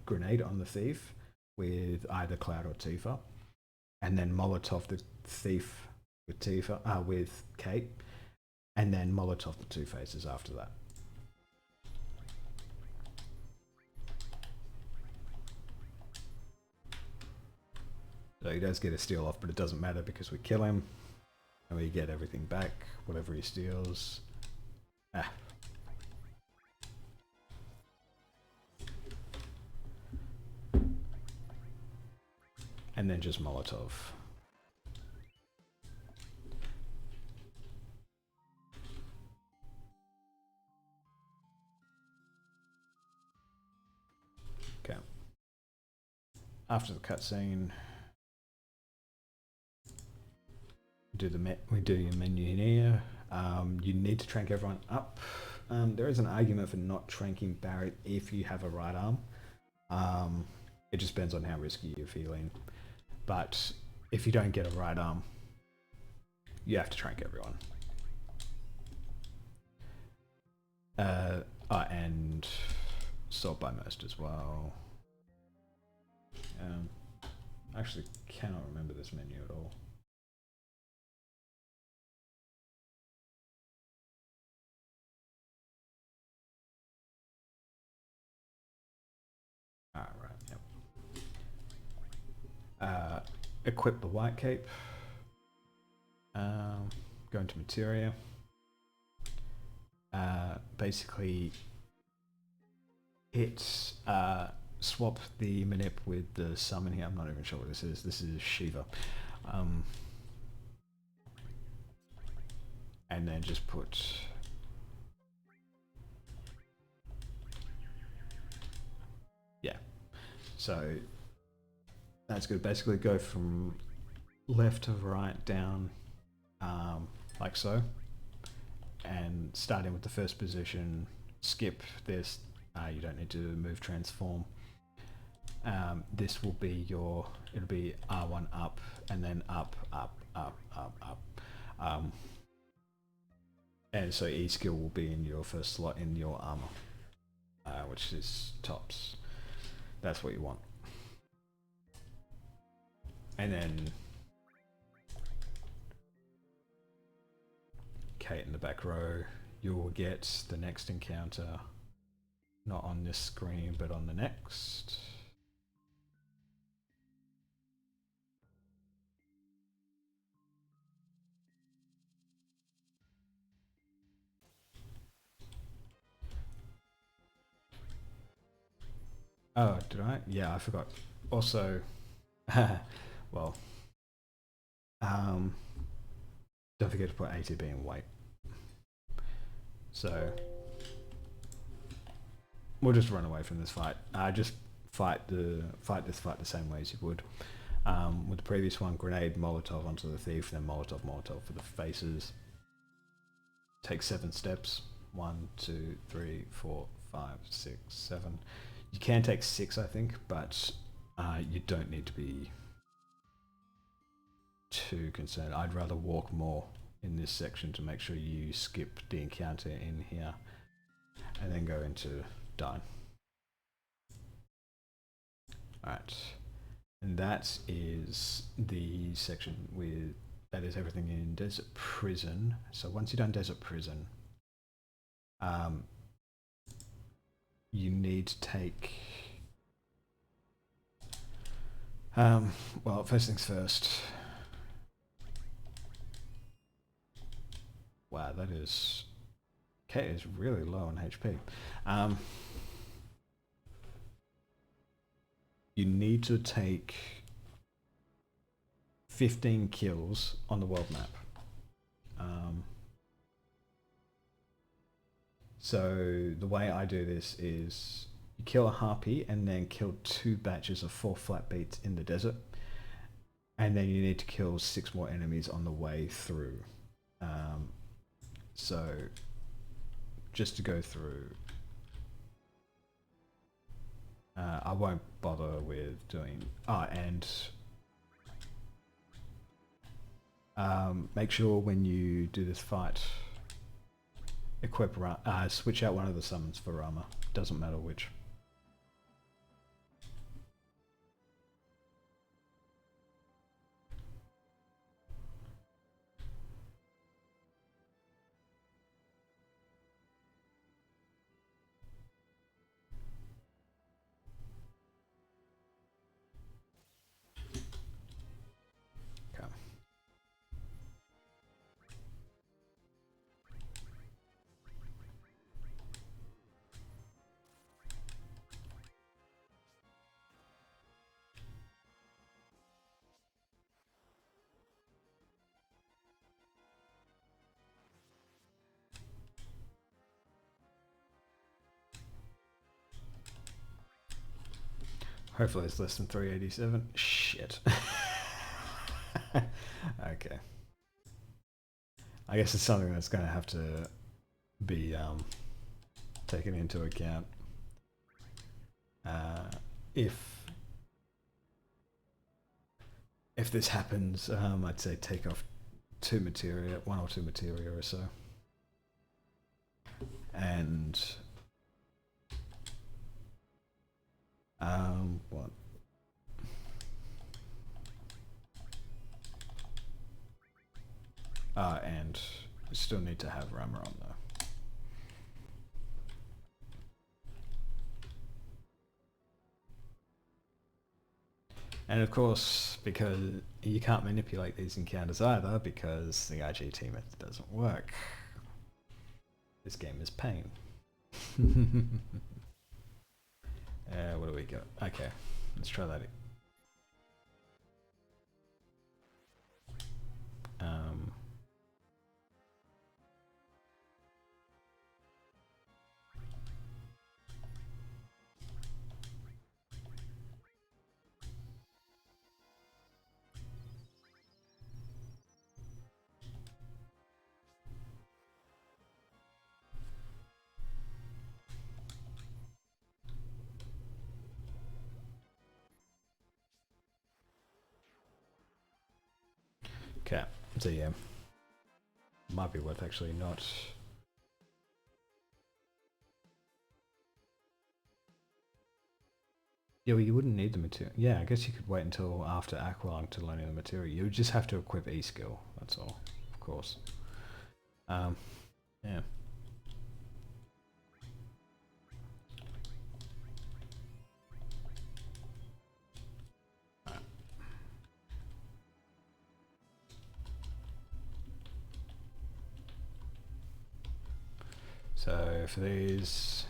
grenade on the thief with either Cloud or Tifa, and then Molotov the thief with Tifa with Kate, and then Molotov the 2 faces after that. So he does get a steal off, but it doesn't matter because we kill him and we get everything back, whatever he steals. And then just Molotov. Okay. After the cutscene, we do your menu here. You need to trank everyone up. There is an argument for not tranking Barrett if you have a right arm. It just depends on how risky you're feeling. But if you don't get a right arm, you have to trank everyone. And Assault by Most as well. Actually cannot remember this menu at all. Right, yep. Equip the white cape. Go into materia. Basically, it's swap the manip with the summon here. I'm not even sure what this is. This is Shiva. And then just put so that's good. Basically go from left to right down, like so, and starting with the first position, skip this. You don't need to move transform. This will be your, it'll be R1 up and then up. And so E skill will be in your first slot in your armor, which is tops. That's what you want. And then Kate in the back row, you will get the next encounter, not on this screen, but on the next. Oh, did I? Yeah, I forgot. Also, well, don't forget to put ATB in weight. So we'll just run away from this fight. Just fight this fight the same way as you would with the previous one. Grenade, Molotov onto the thief, then Molotov for the faces. Take 7 steps. 1, 2, 3, 4, 5, 6, 7. You can take 6, I think, but you don't need to be too concerned. I'd rather walk more in this section to make sure you skip the encounter in here and then go into done. Alright, and that is the section with, that is everything in Desert Prison. So once you've done Desert Prison, you need to take, well, first things first. Wow, that is, Kate is really low on HP. You need to take 15 kills on the world map. So the way I do this is you kill a harpy and then kill 2 batches of 4 flat beats in the desert. And then you need to kill 6 more enemies on the way through. So just to go through, I won't bother with doing, make sure when you do this fight, equip, switch out one of the summons for armor, doesn't matter which. Hopefully it's less than 387. Shit. Okay. I guess it's something that's going to have to be taken into account. If this happens, I'd say take off 2 materia, 1 or 2 materia or so. And what? And you still need to have armor on though. And of course, because you can't manipulate these encounters either, because the IGT method doesn't work. This game is pain. What do we got? Okay, let's try that. Okay, so yeah, might be worth actually not. Yeah, well, you wouldn't need the material. Yeah, I guess you could wait until after Aqualung to learn the material. You would just have to equip E-skill, that's all, of course. Yeah. So for these,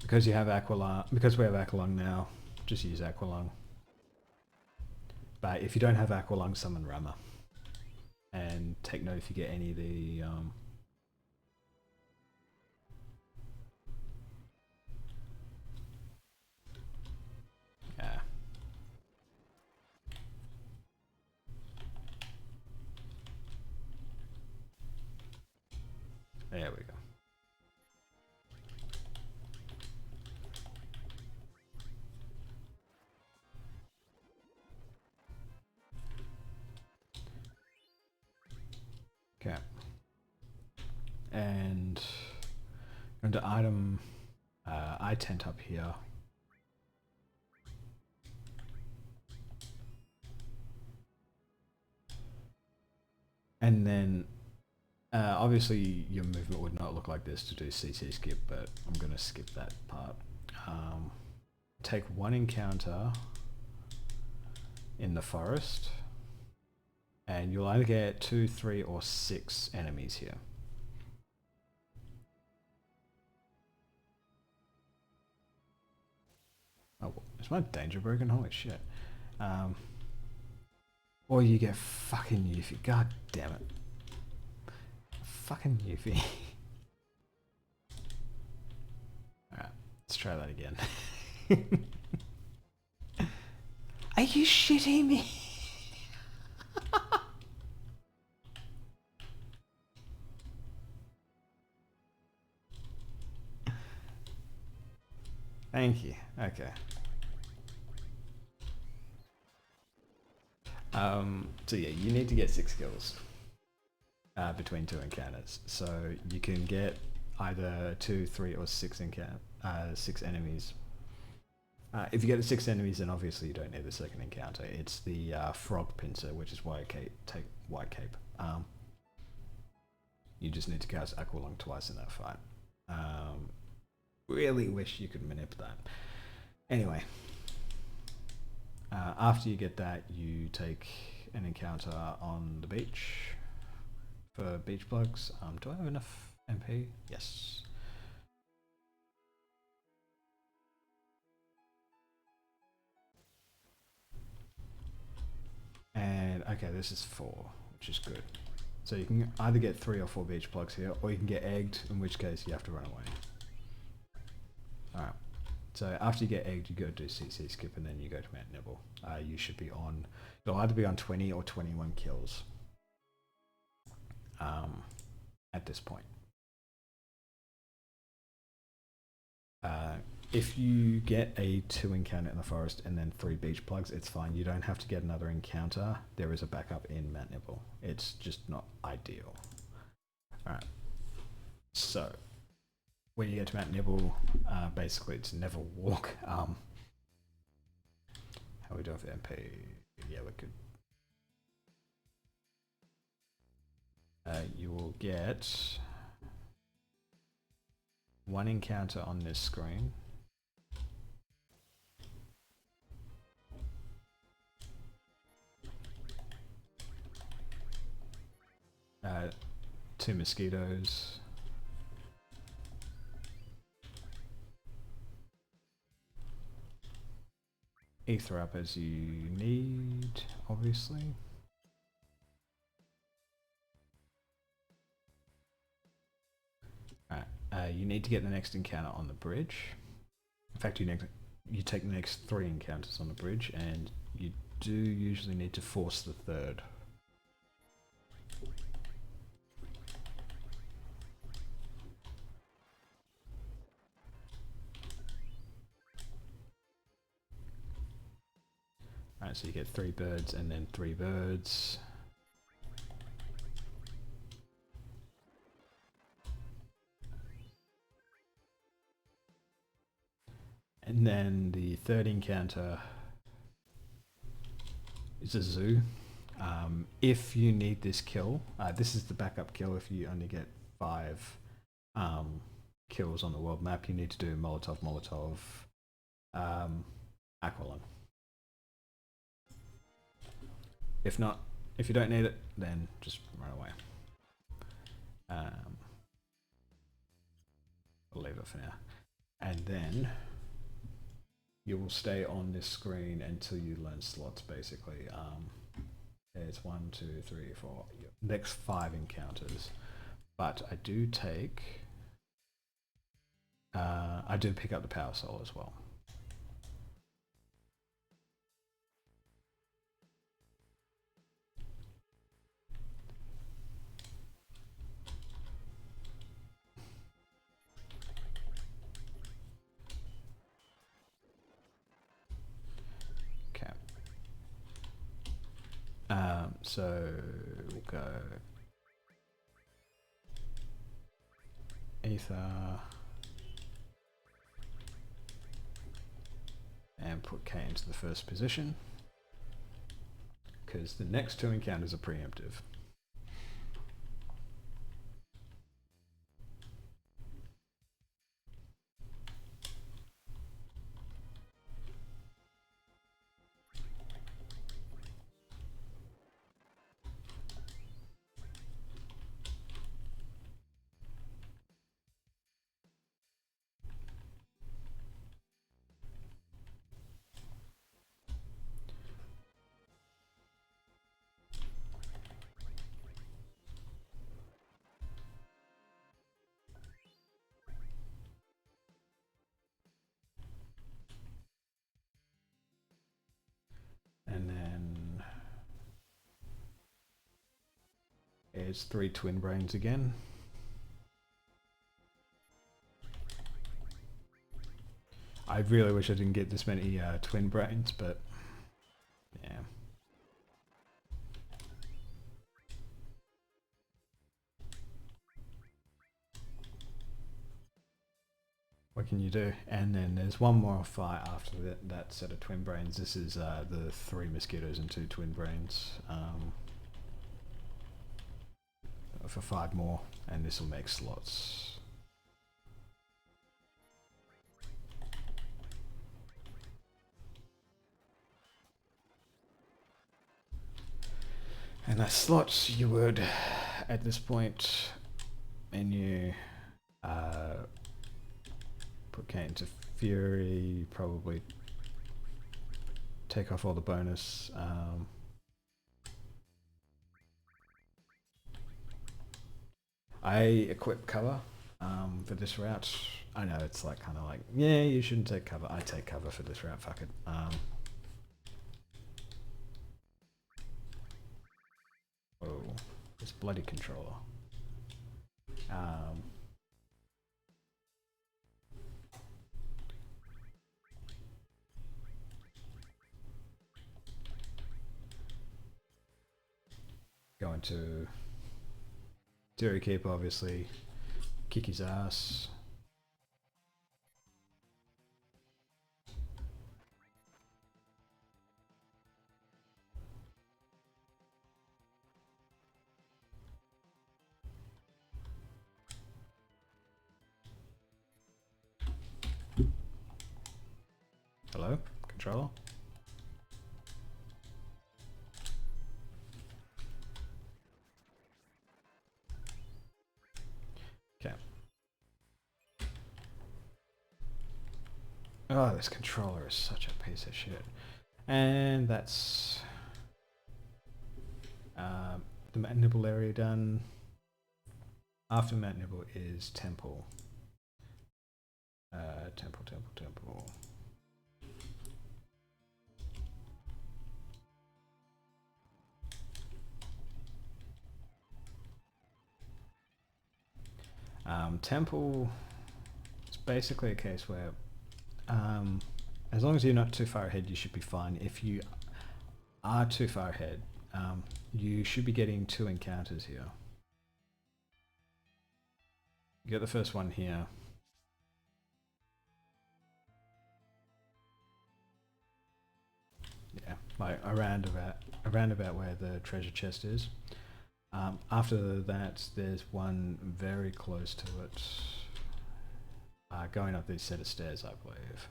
because you have Aqualung, because we have Aqualung now, just use Aqualung. But if you don't have Aqualung, summon Rama. And take note if you get any of the there we go. Okay. And under item itent up here. And then obviously your movement would not look like this to do CCskip, but I'm going to skip that part. Take one encounter in the forest, and you'll either get 2, 3, or 6 enemies here. Oh, is my danger broken? Holy shit. Or you get fucking Yuffie. God damn it. Fucking Yuffie. Alright, let's try that again. Are you shitting me? Thank you. Okay. So yeah, you need to get 6 kills between 2 encounters. So you can get either 2, 3, or 6 enemies. If you get the 6 enemies, then obviously you don't need the second encounter. It's the frog pincer, which is why I take white cape. You just need to cast Aqualung twice in that fight. Really wish you could manip that. Anyway, after you get that, you take an encounter on the beach for beach plugs. Do I have enough MP? Yes. And okay, this is 4, which is good. So you can either get 3 or 4 beach plugs here, or you can get egged, in which case you have to run away. Alright, so after you get egged, you go do CCskip, and then you go to Mount Nibel. You should be on, you'll either be on 20 or 21 kills at this point. If you get a 2 encounter in the forest and then 3 beach plugs, it's fine. You don't have to get another encounter. There is a backup in Mount Nibel. It's just not ideal. Alright, so when you get to Mount Nibel, basically it's never walk. How are we doing for MP? Yeah, we're good. You will get 1 encounter on this screen. Uh, 2 mosquitoes. Ether up as you need, obviously. Alright, you need to get the next encounter on the bridge. In fact, you take the next 3 encounters on the bridge, and you do usually need to force the 3rd. Alright, so you get 3 birds and then 3 birds. And then the 3rd encounter is a zoo. If you need this kill, this is the backup kill. If you only get 5 kills on the world map, you need to do Molotov, Molotov, Aqualung. If not, if you don't need it, then just run away. I'll leave it for now. And then you will stay on this screen until you learn slots, basically. It's 1, 2, 3, 4, next 5 encounters. But I do take, I do pick up the power soul as well. So we'll go ether. And put K into the first position. Because the next two encounters are preemptive. And then there's 3 twin brains again. I really wish I didn't get this many twin brains, but yeah. What can you do? And then there's one more fight after that set of twin brains. This is the 3 mosquitoes and 2 twin brains for 5 more, and this will make slots. And the slots you would, at this point, menu, put K into Fury, probably take off all the bonus. I equip cover for this route. I know it's like kind of like, yeah, you shouldn't take cover. I take cover for this route, fuck it. Oh, this bloody controller. Going to Theory Keep, obviously. Kick his ass. Hello, controller? Okay. Oh, this controller is such a piece of shit. And that's the Mat Nibel area done. After Mat Nibel is Temple. Temple. Temple is basically a case where as long as you're not too far ahead, you should be fine. If you are too far ahead, you should be getting 2 encounters here. You get the first one here. Yeah, like around about where the treasure chest is. After that, there's one very close to it. Going up this set of stairs, I believe.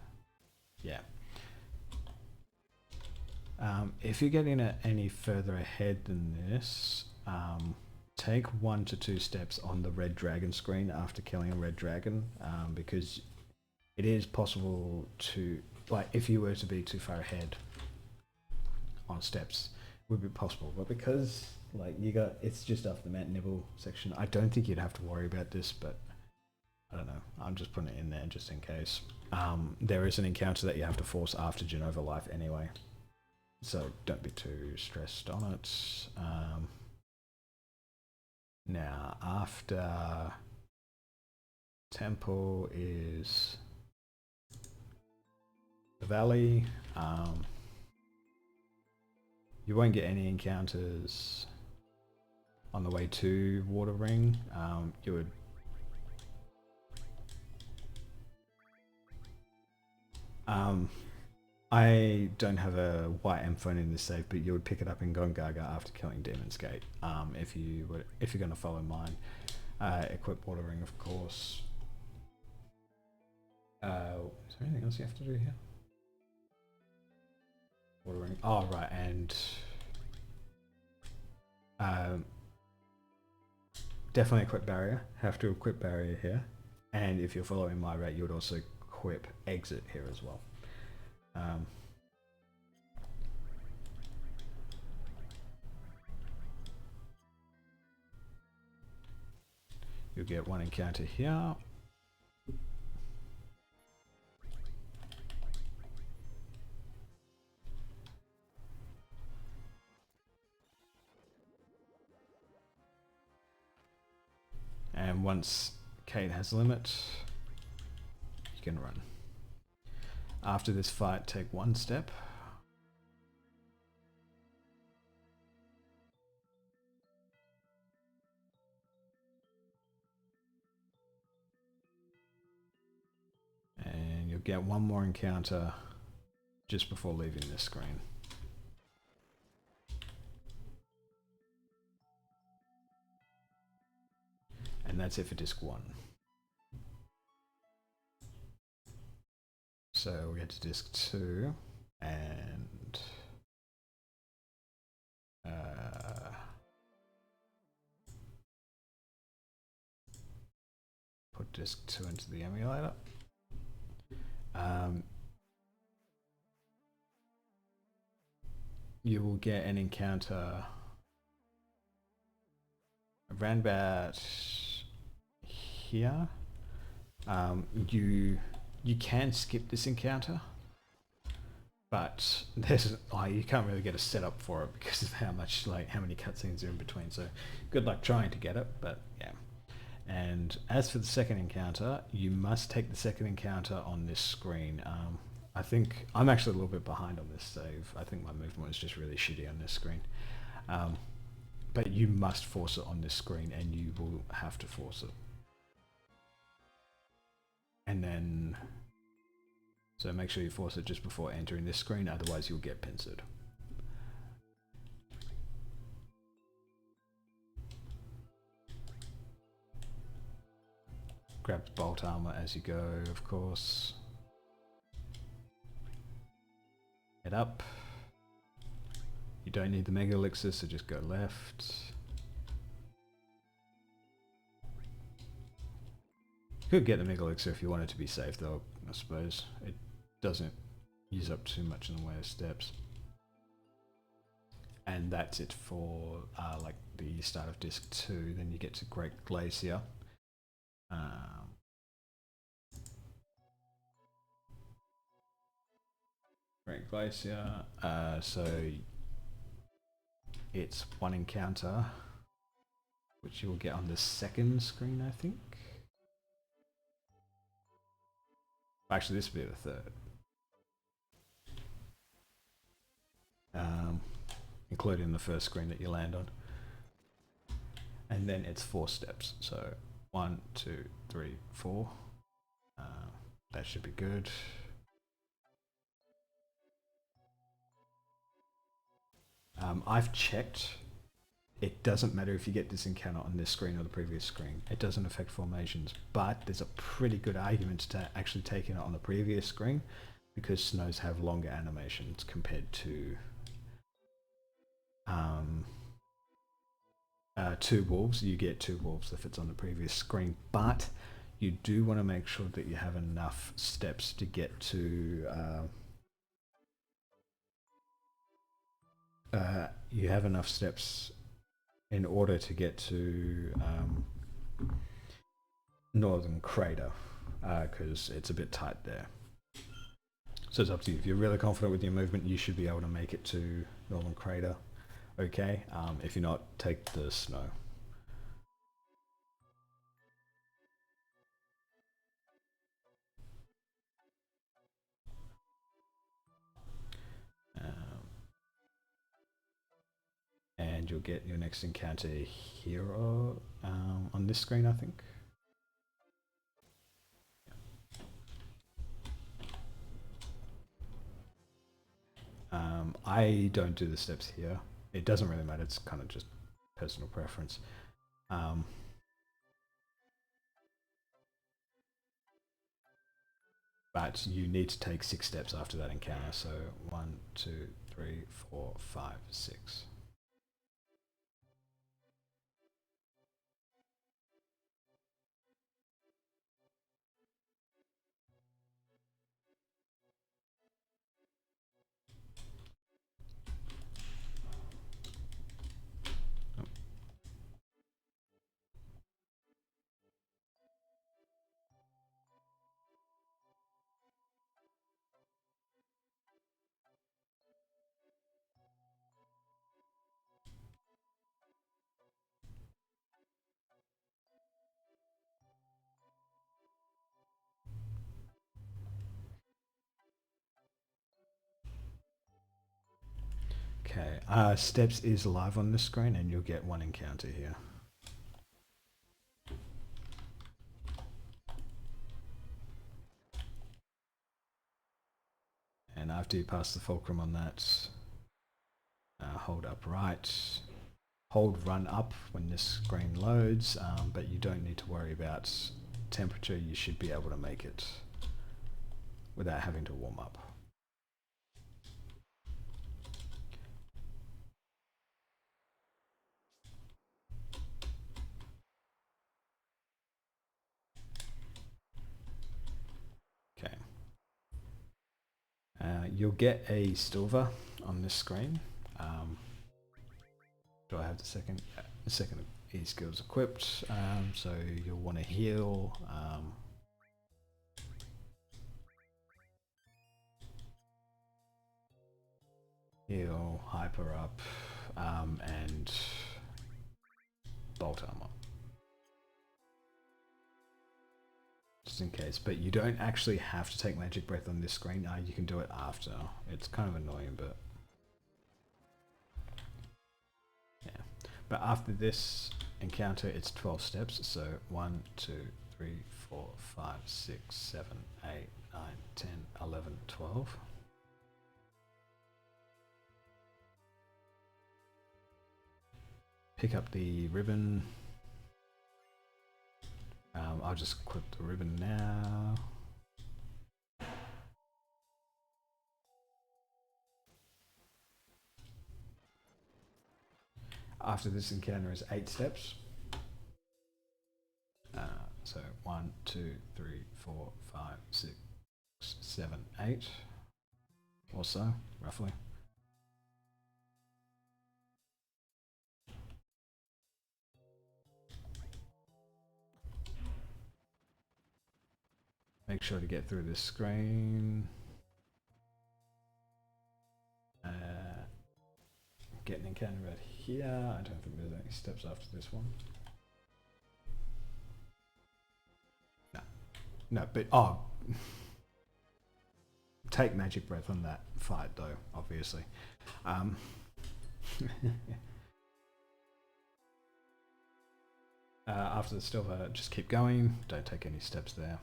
Yeah. If you're getting any further ahead than this, take 1 to 2 steps on the red dragon screen after killing a red dragon, because it is possible to, like, if you were to be too far ahead on steps, it would be possible. But because, like, it's just after the Mat Nibel section, I don't think you'd have to worry about this, but I don't know. I'm just putting it in there just in case. There is an encounter that you have to force after Jenova life anyway, so don't be too stressed on it. Now, after Temple is the Valley. You won't get any encounters on the way to Water Ring. You would I don't have a white M phone in this save, but you would pick it up in Gaea after killing Demon's Gate. If you're going to follow mine, equip watering, of course. Is there anything else you have to do here? Watering. Oh right, and definitely equip barrier. Have to equip barrier here, and if you're following my route, you would also equip exit here as well. You'll get one encounter here. And once Kate has a limit, you can run. After this fight, take one step. And you'll get one more encounter just before leaving this screen. And that's it for disc 1. So we get to disc 2 and put disc 2 into the emulator. You will get an encounter around about here. You can skip this encounter, but there's you can't really get a setup for it because of how many cutscenes are in between. So good luck trying to get it, but yeah. And as for the second encounter, you must take the second encounter on this screen. I think I'm actually a little bit behind on this save. I think my movement was just really shitty on this screen. But you must force it on this screen, and you will have to force it. And then, so make sure you force it just before entering this screen, otherwise you'll get pincered. Grab the bolt armor as you go, of course. Head up. You don't need the mega elixir, so just go left. You could get the mega elixir if you wanted to be safe though, I suppose. It doesn't use up too much in the way of steps. And that's it for like the start of disc 2. Then you get to Great Glacier. Great Glacier, so it's one encounter, which you will get on the second screen, I think. Actually, this will be the third. Including the first screen that you land on. And then it's 4 steps, so 1, 2, 3, 4. That should be good. I've checked. It doesn't matter if you get this encounter on this screen or the previous screen. It doesn't affect formations, but there's a pretty good argument to actually taking it on the previous screen because snows have longer animations compared to two wolves. You get 2 wolves if it's on the previous screen, but you do want to make sure that you have enough steps to get to you have enough steps in order to get to Northern Crater, because it's a bit tight there. So it's up to you. If you're really confident with your movement, you should be able to make it to Northern Crater. Okay, if you're not, take the snow. And you'll get your next encounter here on this screen, I think. I don't do the steps here. It doesn't really matter. It's kind of just personal preference. But you need to take 6 steps after that encounter. So 1, 2, 3, 4, 5, 6. Okay, steps is live on this screen and you'll get 1 encounter here. And after you pass the fulcrum on that, hold up right, hold run up when this screen loads, but you don't need to worry about temperature. You should be able to make it without having to warm up. Okay. You'll get a silver on this screen. Do I have the second e-skills equipped? So you'll want to heal. Heal, hyper up, and bolt armor. Just in case, but you don't actually have to take magic breath on this screen. You can do it after. It's kind of annoying, but yeah. But after this encounter, it's 12 steps. So 1, 2, 3, 4, 5, 6, 7, 8, 9, 10, 11, 12. Pick up the ribbon. I'll just equip the ribbon now. After this encounter is 8 steps. So 1, 2, 3, 4, 5, 6, 7, 8 or so, roughly. Make sure to get through this screen. Get an encounter right here. I don't think there's any steps after this one. No, but take magic breath on that fight though, obviously. After the silver, just keep going. Don't take any steps there.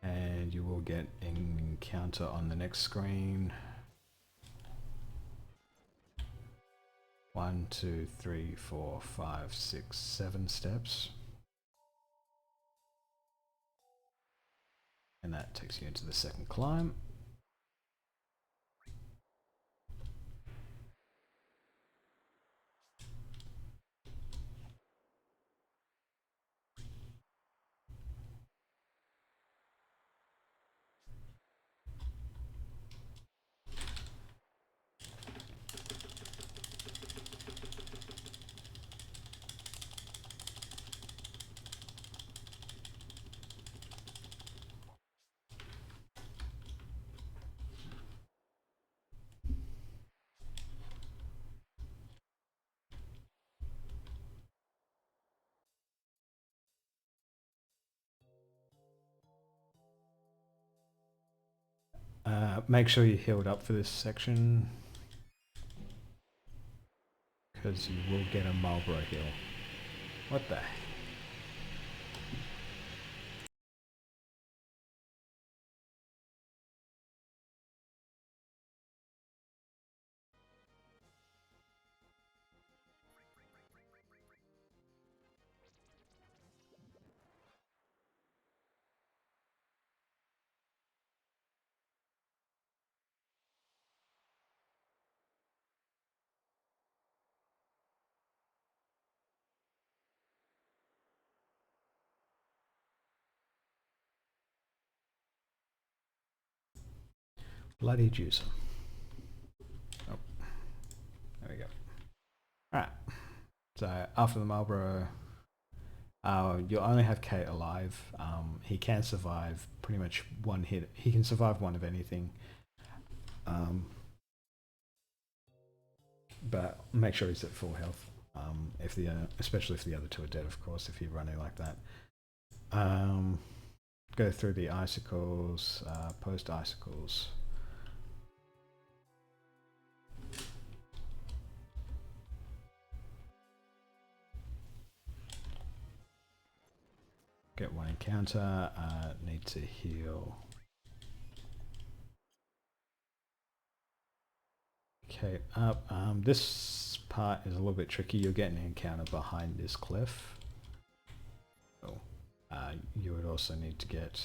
And you will get an encounter on the next screen. 1, 2, 3, 4, 5, 6, 7 steps. And that takes you into the second climb. Make sure you're healed up for this section, because you will get a Marlboro heal. What the? Bloody juicer. Oh, there we go. Alright. So after the Marlboro, you'll only have Kate alive. He can survive pretty much one hit. He can survive one of anything. But make sure he's at full health. Especially if the other two are dead, of course, if you're running like that. Go through the icicles, post icicles. Get one encounter, need to heal. Okay, up. This part is a little bit tricky. You'll get an encounter behind this cliff. Oh, you would also need to get...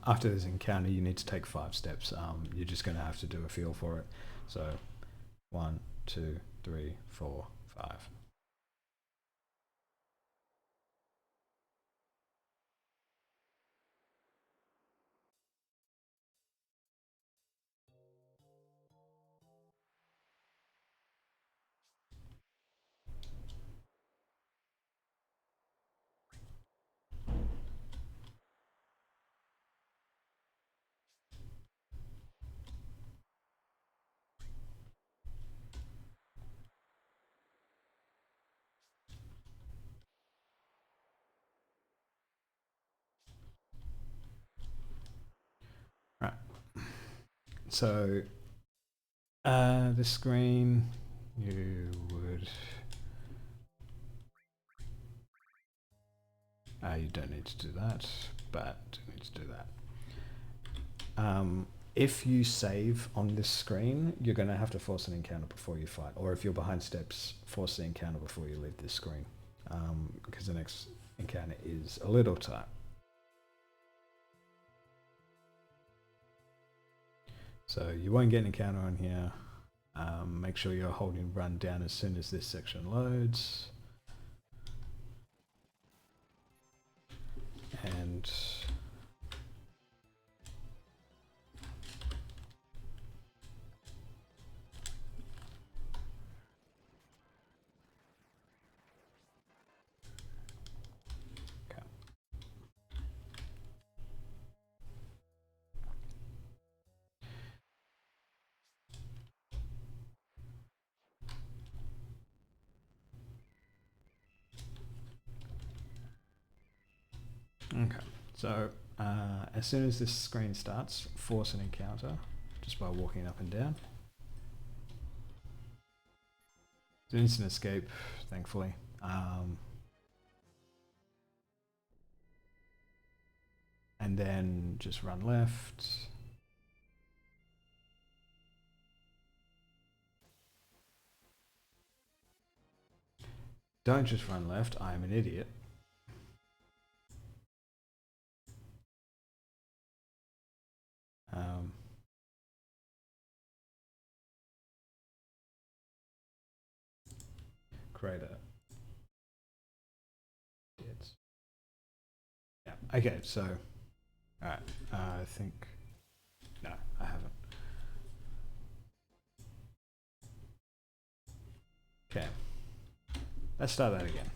after this encounter, you need to take 5 steps. You're just going to have to do a feel for it. So, 1, 2, 3, 4, 5. Right. So, this screen, you would... you don't need to do that, but do need to do that. If you save on this screen, you're going to have to force an encounter before you fight, or if you're behind steps, force the encounter before you leave this screen, because the next encounter is a little tight. So you won't get an encounter on here. Make sure you're holding run down as soon as this section loads. And okay, so as soon as this screen starts, force an encounter just by walking up and down. It's an instant escape, thankfully. And then just run left. Don't just run left, I am an idiot. Create a... Yeah, okay, so... Alright, I think... No, I haven't. Okay. Let's start that again.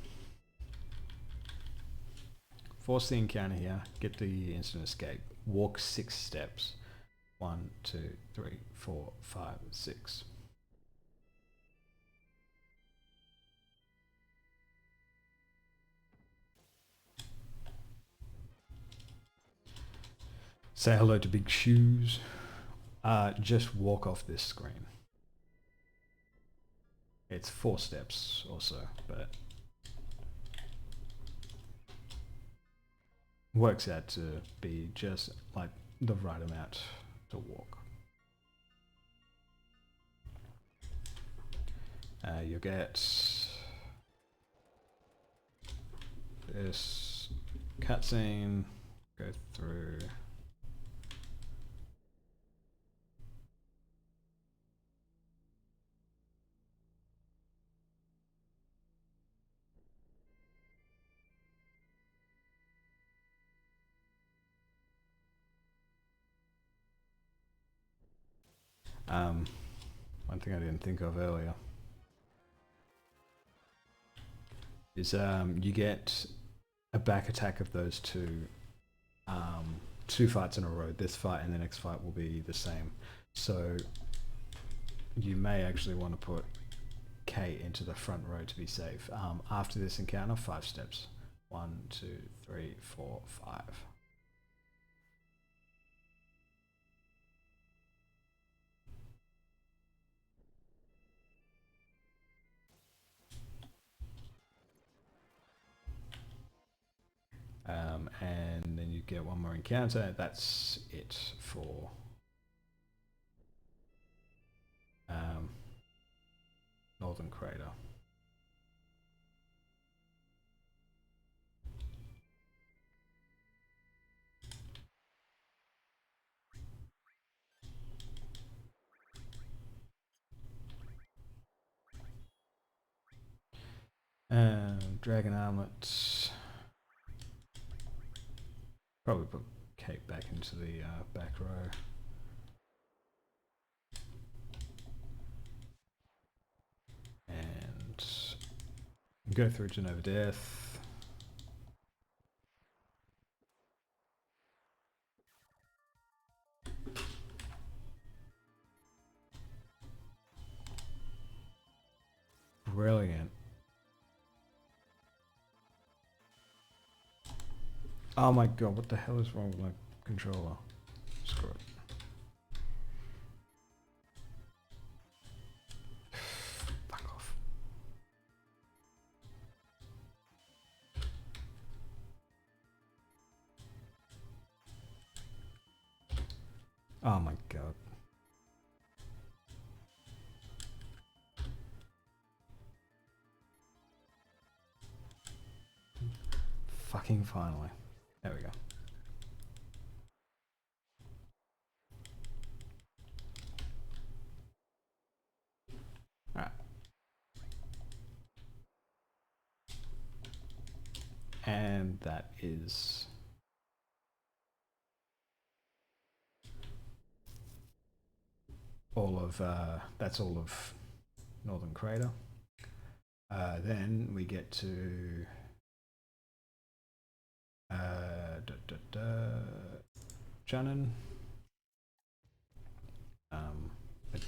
Force the encounter here, get the instant escape. Walk 6 steps. 1, 2, 3, 4, 5, 6. Say hello to Big Shoes. Just walk off this screen. It's 4 steps or so, but works out to be just like the right amount to walk. You'll get this cutscene, go through. One thing I didn't think of earlier is you get a back attack of those two fights in a row. This fight and the next fight will be the same. So you may actually want to put K into the front row to be safe. After this encounter, 5 steps. 1, 2, 3, 4, 5. And then you get one more encounter. That's it for Northern Crater. Dragon Armlet. Probably put Kate back into the back row. And go through Jenova-BIRTH. Brilliant. Oh my god, what the hell is wrong with my controller? Screw it. Fuck off. Oh my god. Fucking finally. There we go. Alright. And that is all of that's all of Northern Crater. Then we get to Junon. I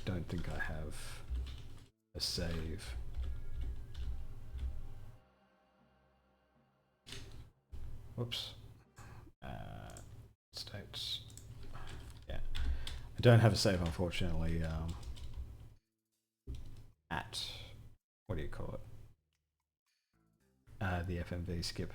don't think I have a save. Whoops. States. Yeah. I don't have a save, unfortunately, at, what do you call it? The FMV skip.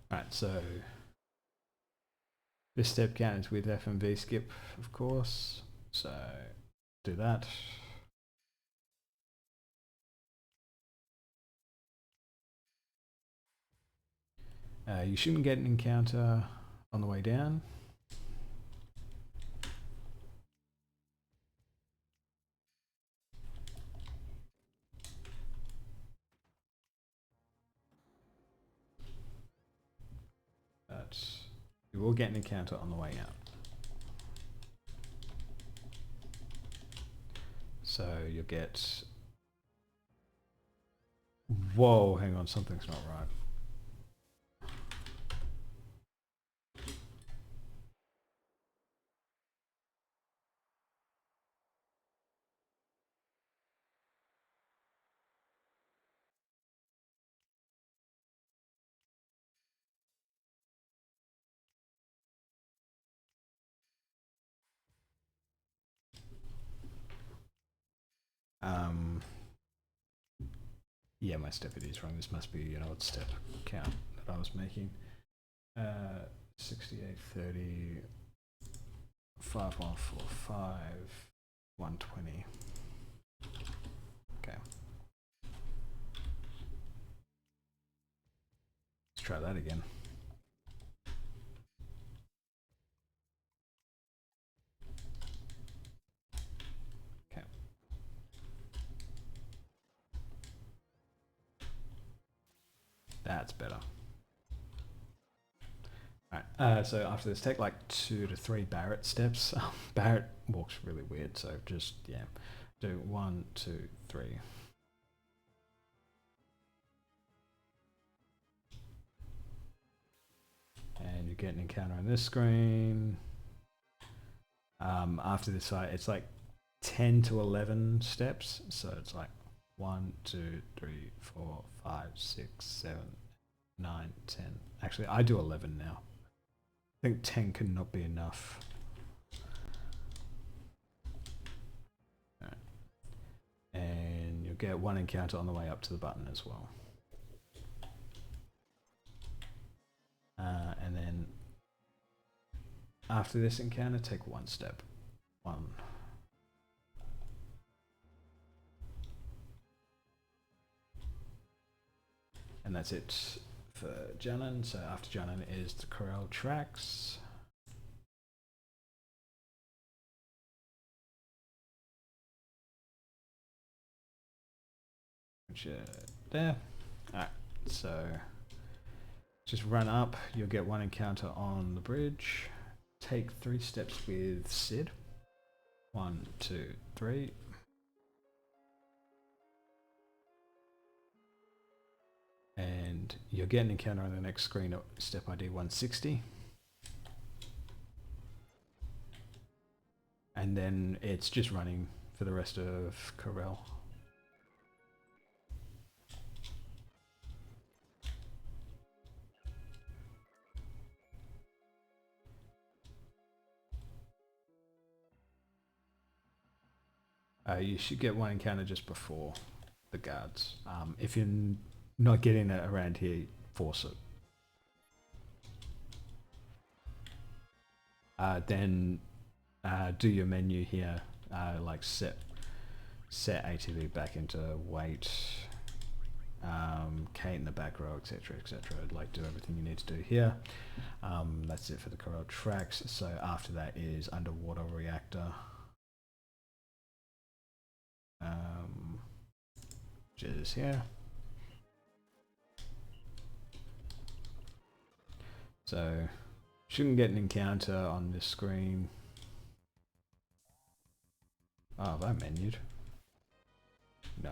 Right, so this step count is with FMV skip, of course. So do that. You shouldn't get an encounter on the way down. But you will get an encounter on the way out. So you'll get... Whoa, hang on, something's not right. Yeah, my step it is wrong. This must be an odd step count that I was making. 68, 30, 5145, 120. Okay. Let's try that again. Okay. That's better. Alright, so after this, take like 2 to 3 Barrett steps. Barrett walks really weird, so just, yeah, do 1, 2, 3. And you get an encounter on this screen. After this fight, it's like 10 to 11 steps, so it's like 1, 2, 3, 4, 5, 6, 7, 9, 10. Actually, I do 11 now. I think 10 could not be enough. Right. And you'll get 1 encounter on the way up to the button as well. And then after this encounter, take 1 step. 1. And that's it for Junon. So after Junon is the Corel Tracks. Which there. Alright, so just run up, you'll get 1 encounter on the bridge. Take 3 steps with Sid. 1, 2, 3. And you'll get an encounter on the next screen at step ID 160. And then it's just running for the rest of Corel. You should get 1 encounter just before the guards. If you're not getting it around here, force it. Then do your menu here, like set ATV back into wait, Kate in the back row, etc, etc. Like do everything you need to do here. That's it for the Corel Tracks. So after that is underwater reactor. Which is here. So shouldn't get an encounter on this screen. Oh, have I menued? No.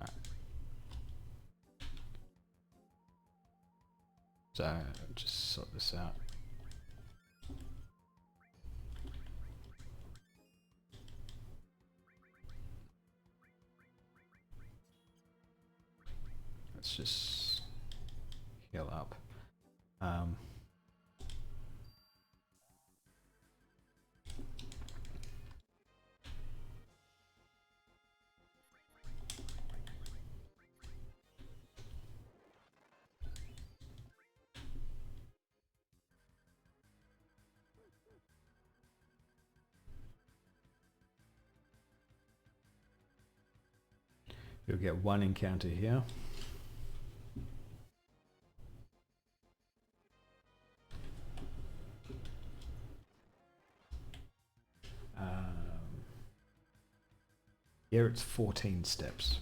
Right. So just sort this out. Let's just heal up. You'll get one encounter here. Here it's 14 steps.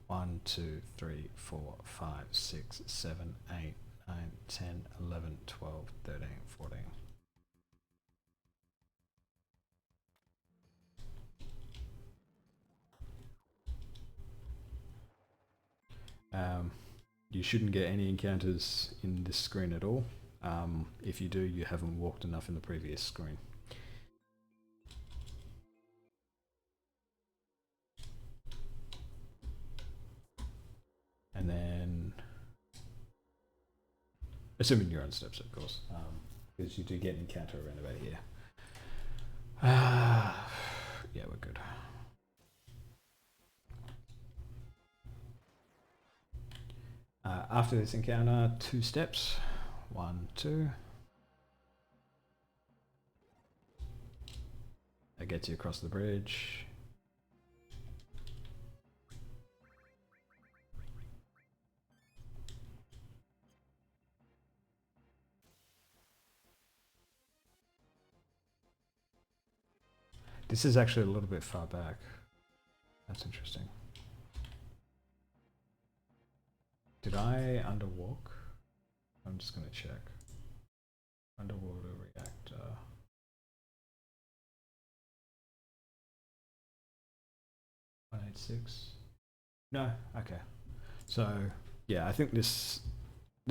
1, 2, 3, 4, 5, 6, 7, 8, 9, 10, 11, 12, 13, 14. You shouldn't get any encounters in this screen at all. If you do, you haven't walked enough in the previous screen. And then, assuming you're on steps, of course, because you do get an encounter around about here. Yeah, we're good. After this encounter, 2 steps. 1, 2. That gets you across the bridge. This is actually a little bit far back. That's interesting. Did I underwalk? I'm just going to check. Underwater reactor. $186. No, okay. So yeah, I think this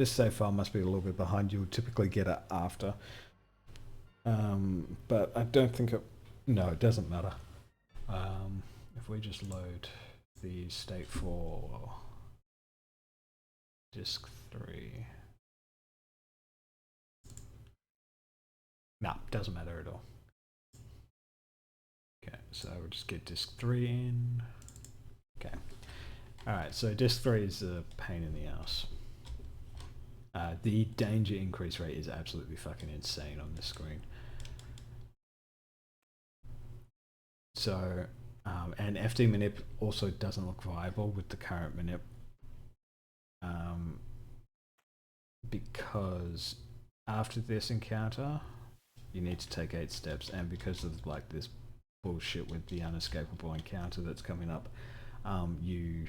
save file must be a little bit behind. You would typically get it after. But I don't think it. No, it doesn't matter. If we just load the state for disk 3. No, doesn't matter at all. Okay, so we'll just get disk 3 in. Okay. Alright, so disk 3 is a pain in the ass. The danger increase rate is absolutely fucking insane on this screen. So, and FD manip also doesn't look viable with the current manip. Because after this encounter, you need to take 8 steps, and because of like this bullshit with the unescapable encounter that's coming up, you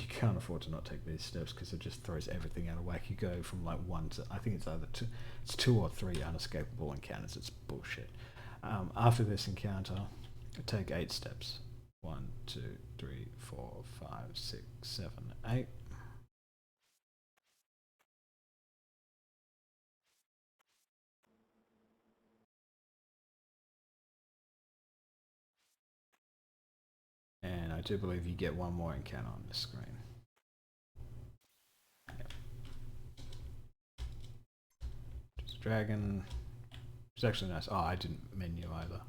can't afford to not take these steps because it just throws everything out of whack. You go from like 1 to, I think it's either 2 or 3 unescapable encounters. It's bullshit. After this encounter, take 8 steps. 1, 2, 3, 4, 5, 6, 7, 8. And I do believe you get one more encounter on this screen. Yep. Just a dragon. It's actually nice. Oh, I didn't menu either.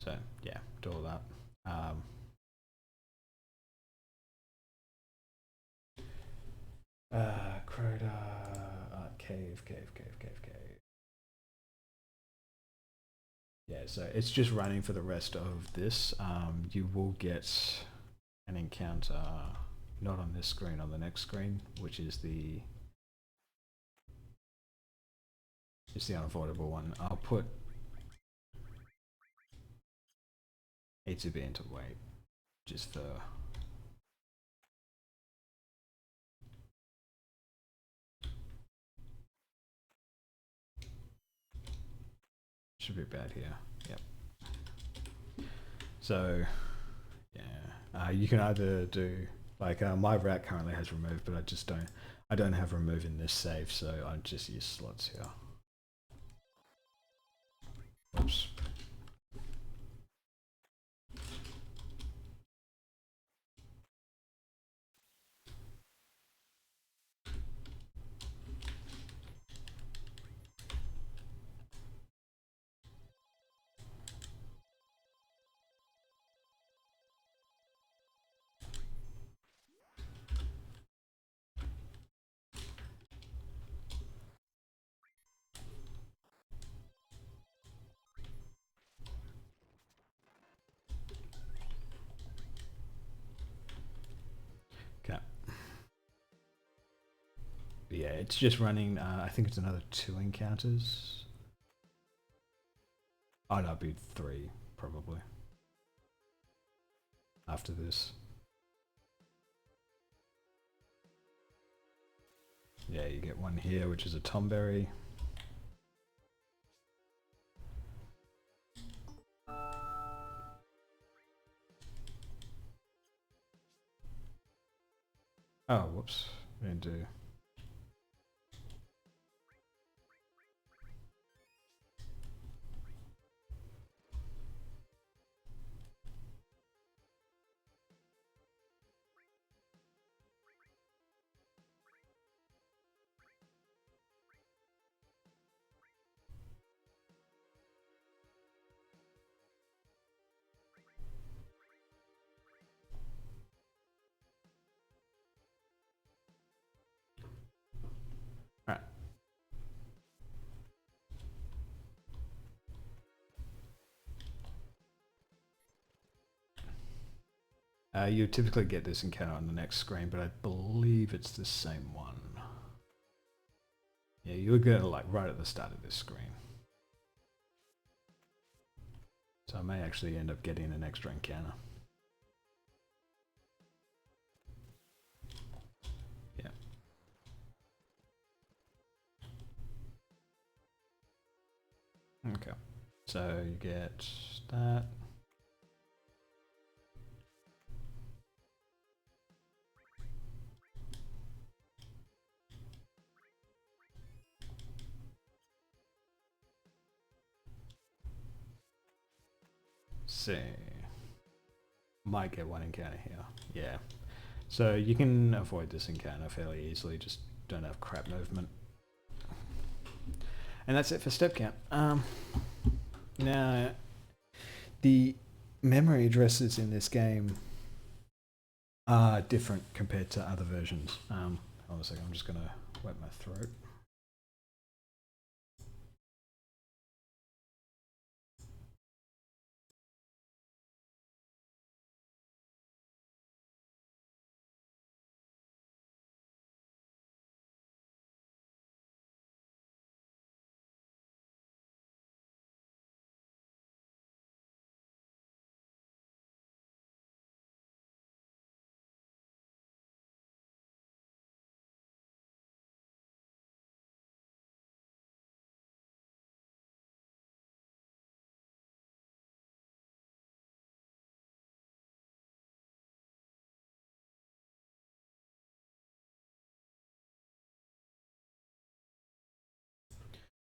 So yeah, do all that. Crota, cave. Yeah, so it's just running for the rest of this. You will get an encounter, not on this screen, on the next screen, which is the unavoidable one. I'll put A2B into wait, just for should be bad here. Yep. So yeah, you can either do like my route currently has remove, but I don't have remove in this save, so I just use slots here. Oops. yeah, it's just running, I think it's another 2 encounters. Oh, no, it'd be 3, probably. After this. Yeah, you get one here, which is a tomberry. Oh, whoops. I didn't do. Alright. You typically get this encounter on the next screen, but I believe it's the same one. Yeah, you would go like right at the start of this screen. So I may actually end up getting an extra encounter. Yeah. Okay. So you get that. See. Might get one encounter here. Yeah. So you can avoid this encounter fairly easily, just don't have crap movement. And that's it for step count. Now, the memory addresses in this game are different compared to other versions. Hold on a second, I'm just going to wet my throat.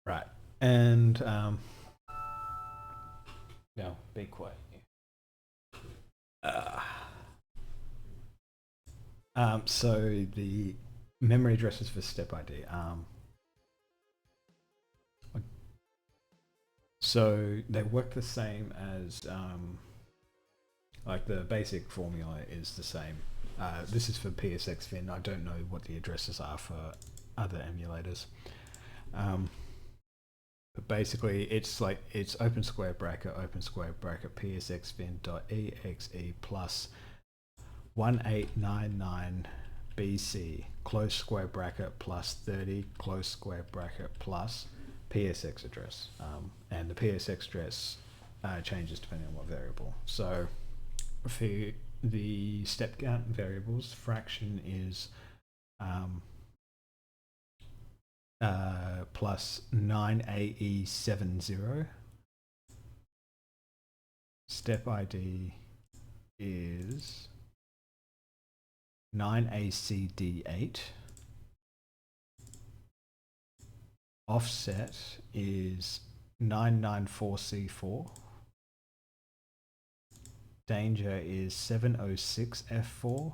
Right, and now be quiet. So the memory addresses for step ID. So they work the same as like the basic formula is the same. This is for PSX Fin. I don't know what the addresses are for other emulators. But basically it's like it's open square bracket PSX Fin.exe plus 1899 BC close square bracket plus 30 close square bracket plus PSX address. And the PSX address changes depending on what variable. So for the step count variables, fraction is plus 9AE70. Step ID is 9ACD8. Offset is 994C4. Danger is 706F4.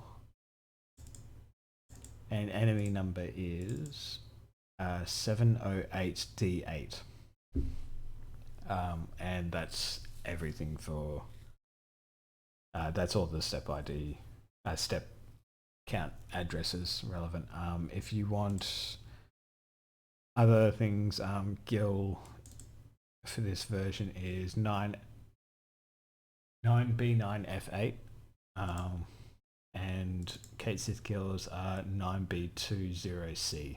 And enemy number is 708D8. And that's everything for, that's all the step ID, step count addresses relevant. If you want other things, Gil for this version is 9B9F8, and Kate Sith Gills are 9B20C.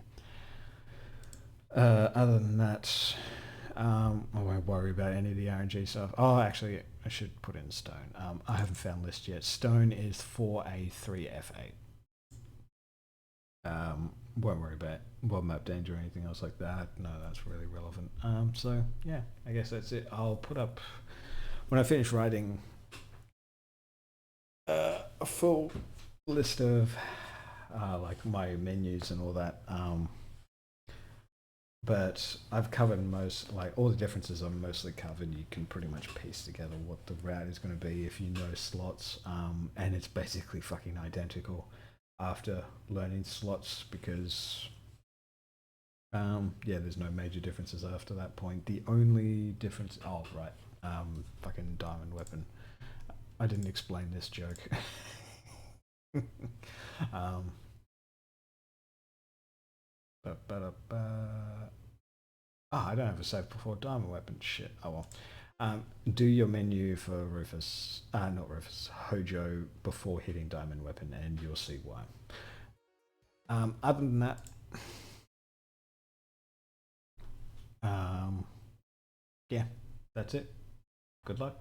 Other than that, I won't worry about any of the RNG stuff. Oh, actually, I should put in stone. I haven't found list yet. Stone is 4A3F8. Won't worry about world map danger or anything else like that. No, that's really relevant. So yeah, I guess that's it. I'll put up when I finish writing a full list of like my menus and all that. But I've covered most, like all the differences are mostly covered. You can pretty much piece together what the route is going to be if you know slots, and it's basically fucking identical after learning slots because yeah, there's no major differences after that point. The only difference, oh right, fucking diamond weapon. I didn't explain this joke. I don't have a save before diamond weapon. Shit. Oh well. Do your menu for Rufus, not Rufus, Hojo before hitting diamond weapon, and you'll see why. Other than that, yeah, that's it. Good luck.